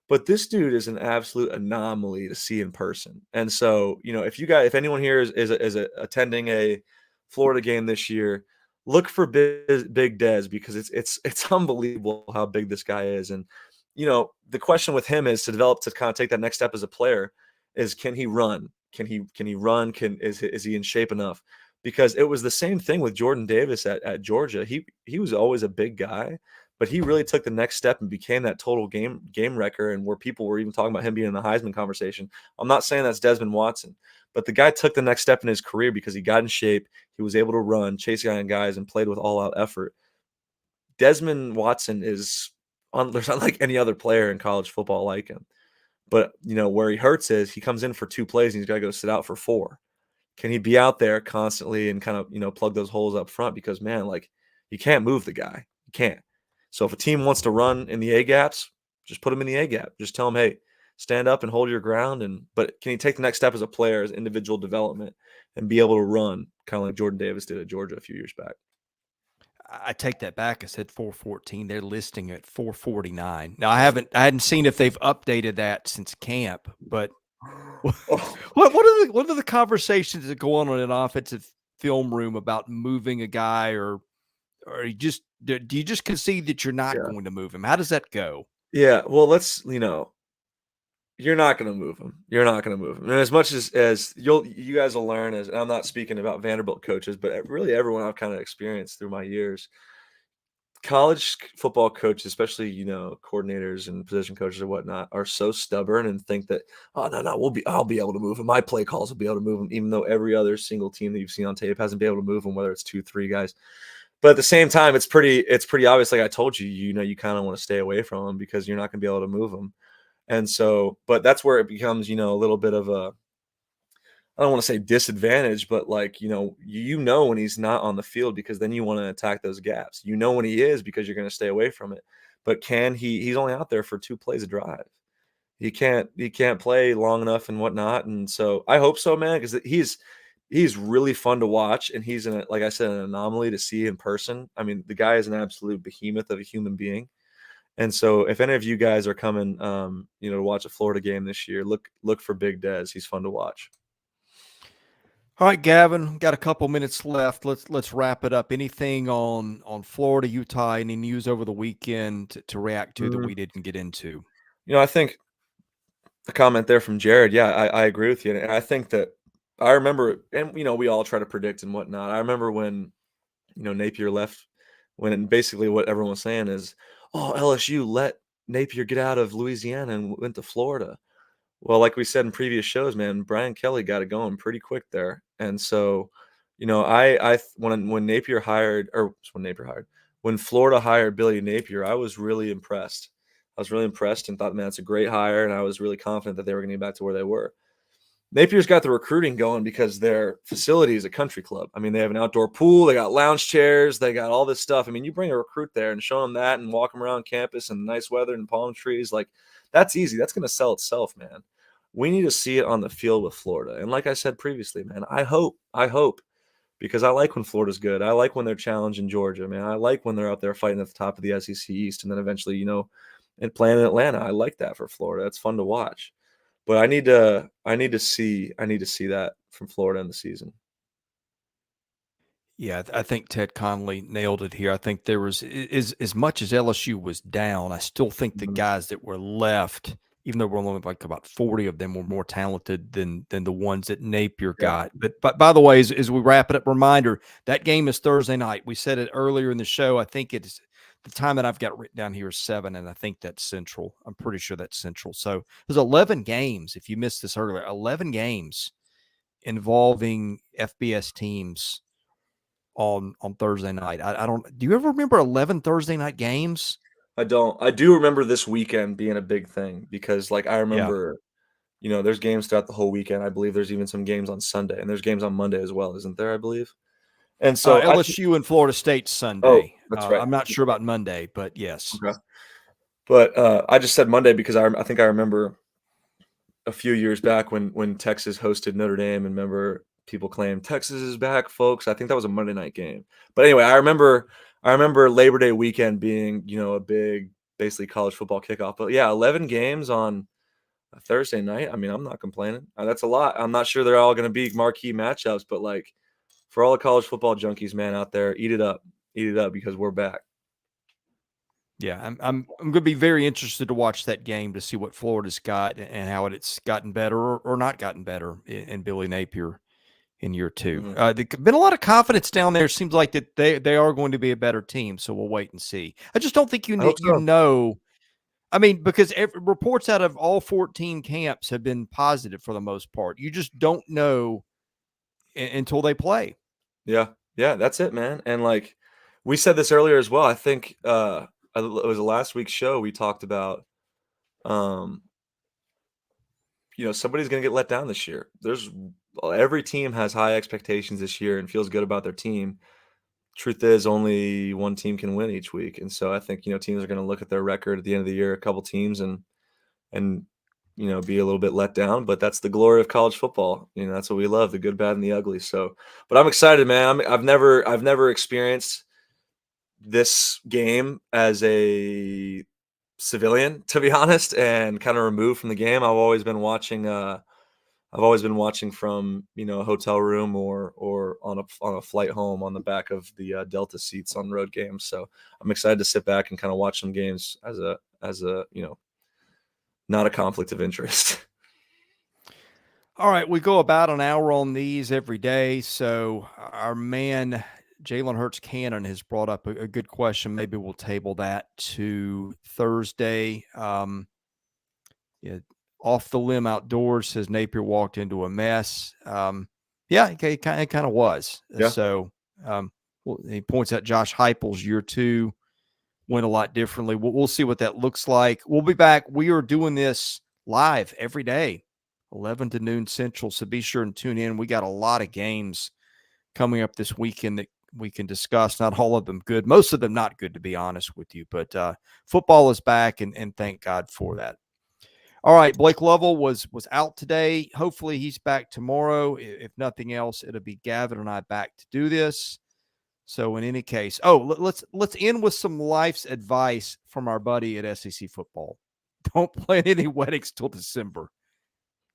But this dude is an absolute anomaly to see in person. And so, if anyone here is attending a Florida game this year, look for Big Dez because it's unbelievable how big this guy is. And the question with him is to kind of take that next step as a player is, can he run? Can he run? Is he in shape enough? Because it was the same thing with Jordan Davis at Georgia. He was always a big guy, but he really took the next step and became that total game wrecker, and where people were even talking about him being in the Heisman conversation. I'm not saying that's Desmond Watson, but the guy took the next step in his career because he got in shape. He was able to run, chase down guys, and played with all-out effort. Desmond Watson there's not like any other player in college football like him. But, where he hurts is he comes in for 2 plays and he's got to go sit out for 4. Can he be out there constantly and kind of, plug those holes up front? Because, man, like, you can't move the guy. You can't. So if a team wants to run in the A gaps, just put him in the A gap. Just tell him, hey, stand up and hold your ground. But can he take the next step as a player, as individual development, and be able to run kind of like Jordan Davis did at Georgia a few years back? I take that back. I said 414. They're listing at 449. Now I hadn't seen if they've updated that since camp, but what are the conversations that go on in an offensive film room about moving a guy, or do you just concede that you're not going to move him? How does that go? Yeah, well, you're not going to move him. You're not going to move him. And as much as you guys will learn, and I'm not speaking about Vanderbilt coaches, but really everyone I've kind of experienced through my years, college football coaches, especially, coordinators and position coaches or whatnot, are so stubborn and think that, oh, no, I'll be able to move him. My play calls will be able to move him, even though every other single team that you've seen on tape hasn't been able to move him, whether it's 2, 3 guys. But at the same time, it's pretty obvious. Like I told you, you kind of want to stay away from him because you're not going to be able to move him. And so, but that's where it becomes, a little bit of I don't want to say disadvantage, but like, when he's not on the field, because then you want to attack those gaps. When he is, because you're going to stay away from it. But he's only out there for 2 plays a drive. He can't play long enough and whatnot. And so I hope so, man, because he's really fun to watch. And he's like I said, an anomaly to see in person. I mean, the guy is an absolute behemoth of a human being. And so if any of you guys are coming, to watch a Florida game this year, look for Big Dez. He's fun to watch. All right, Gavin, got a couple minutes left. Let's wrap it up. Anything on Florida, Utah, any news over the weekend to react to that we didn't get into? I think the comment there from Jared, yeah, I agree with you. And I think that I remember, and, we all try to predict and whatnot. I remember when, Napier left, when basically what everyone was saying is, oh, LSU let Napier get out of Louisiana and went to Florida. Well, like we said in previous shows, man, Brian Kelly got it going pretty quick there. And so, when Napier hired, or when Florida hired Billy Napier, I was really impressed. I was really impressed and thought, man, it's a great hire. And I was really confident that they were going to get back to where they were. Napier's got the recruiting going because their facility is a country club. I mean, they have an outdoor pool, they got lounge chairs, they got all this stuff. I mean, you bring a recruit there and show them that and walk them around campus and nice weather and palm trees, like that's easy. That's going to sell itself, man. We need to see it on the field with Florida. And like I said previously, man, I hope, because I like when Florida's good. I like when they're challenging Georgia, man. I like when they're out there fighting at the top of the SEC East and then eventually, and playing in Atlanta. I like that for Florida. That's fun to watch. But I need to see that from Florida in the season. Yeah, I think Ted Conley nailed it here. I think there was, as much as LSU was down, I still think the guys that were left, even though we're only like about 40 of them, were more talented than the ones that Napier got. But by the way, as we wrap it up, reminder, that game is Thursday night. We said it earlier in the show. I think it's the time that I've got written down here is 7, and I think that's Central. I'm pretty sure that's Central. So there's 11 games. If you missed this earlier, 11 games involving FBS teams on Thursday night. I don't. Do you ever remember 11 Thursday night games? I don't. I do remember this weekend being a big thing because, like, I remember, there's games throughout the whole weekend. I believe there's even some games on Sunday, and there's games on Monday as well, isn't there? I believe. And so LSU and Florida State Sunday. That's right. I'm not sure about Monday, but yes. Okay. But I just said Monday because I think I remember a few years back when Texas hosted Notre Dame, and remember people claimed Texas is back, folks. I think that was a Monday night game. But anyway, I remember Labor Day weekend being, a big, basically college football kickoff. But yeah, 11 games on a Thursday night. I mean, I'm not complaining. That's a lot. I'm not sure they're all going to be marquee matchups, but like for all the college football junkies, man, out there, eat it up because we're back. Yeah, I'm going to be very interested to watch that game to see what Florida's got and how it's gotten better or not gotten better in Billy Napier in year 2. Mm-hmm. There's been a lot of confidence down there. It seems like that they are going to be a better team, so we'll wait and see. I just don't think you know. I mean, because reports out of all 14 camps have been positive for the most part. You just don't know until they play. Yeah, that's it, man. And like we said this earlier as well. I think it was last week's show. We talked about, somebody's going to get let down this year. Every team has high expectations this year and feels good about their team. Truth is, only one team can win each week, and so I think teams are going to look at their record at the end of the year, a couple teams, and be a little bit let down. But that's the glory of college football. That's what we love: the good, bad, and the ugly. So, but I'm excited, man. I've never experienced this game as a civilian, to be honest, and kind of removed from the game. I've always been watching from a hotel room or on a flight home on the back of the Delta seats on road games. So I'm excited to sit back and kind of watch some games as a not a conflict of interest. All right, we go about an hour on these every day. So our man Jalen Hurts Cannon has brought up a good question. Maybe we'll table that to Thursday. Off the limb outdoors says Napier walked into a mess. Yeah, it kind of was. Yeah. So he points out Josh Heupel's year 2 went a lot differently. We'll see what that looks like. We'll be back. We are doing this live every day, 11 to noon Central. So be sure and tune in. We got a lot of games coming up this weekend that we can discuss. Not all of them good. Most of them not good, to be honest with you. But football is back, and thank God for that. All right, Blake Lovell was out today. Hopefully he's back tomorrow. If nothing else, it'll be Gavin and I back to do this. So in any case, let's end with some life's advice from our buddy at SEC Football. Don't plan any weddings till December.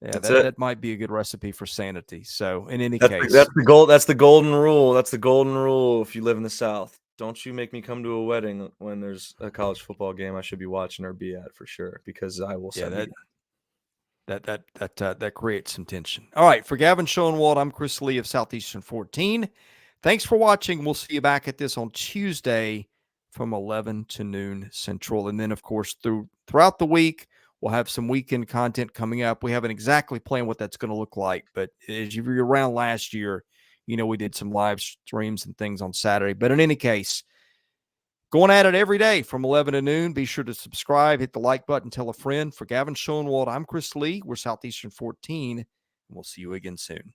Yeah, that might be a good recipe for sanity. So in any case, that's the goal. That's the golden rule. That's the golden rule. If you live in the South, don't you make me come to a wedding when there's a college football game I should be watching or be at for sure, because I will. Yeah, that creates some tension. All right, for Gavin Schoenwald, I'm Chris Lee of Southeastern 14. Thanks for watching. We'll see you back at this on Tuesday from 11 to noon Central, and then of course throughout the week we'll have some weekend content coming up. We haven't exactly planned what that's going to look like, but as you were around last year, we did some live streams and things on Saturday. But in any case, going at it every day from 11 to noon. Be sure to subscribe, hit the like button, tell a friend. For Gavin Schoenwald, I'm Chris Lee. We're Southeastern 14, and we'll see you again soon.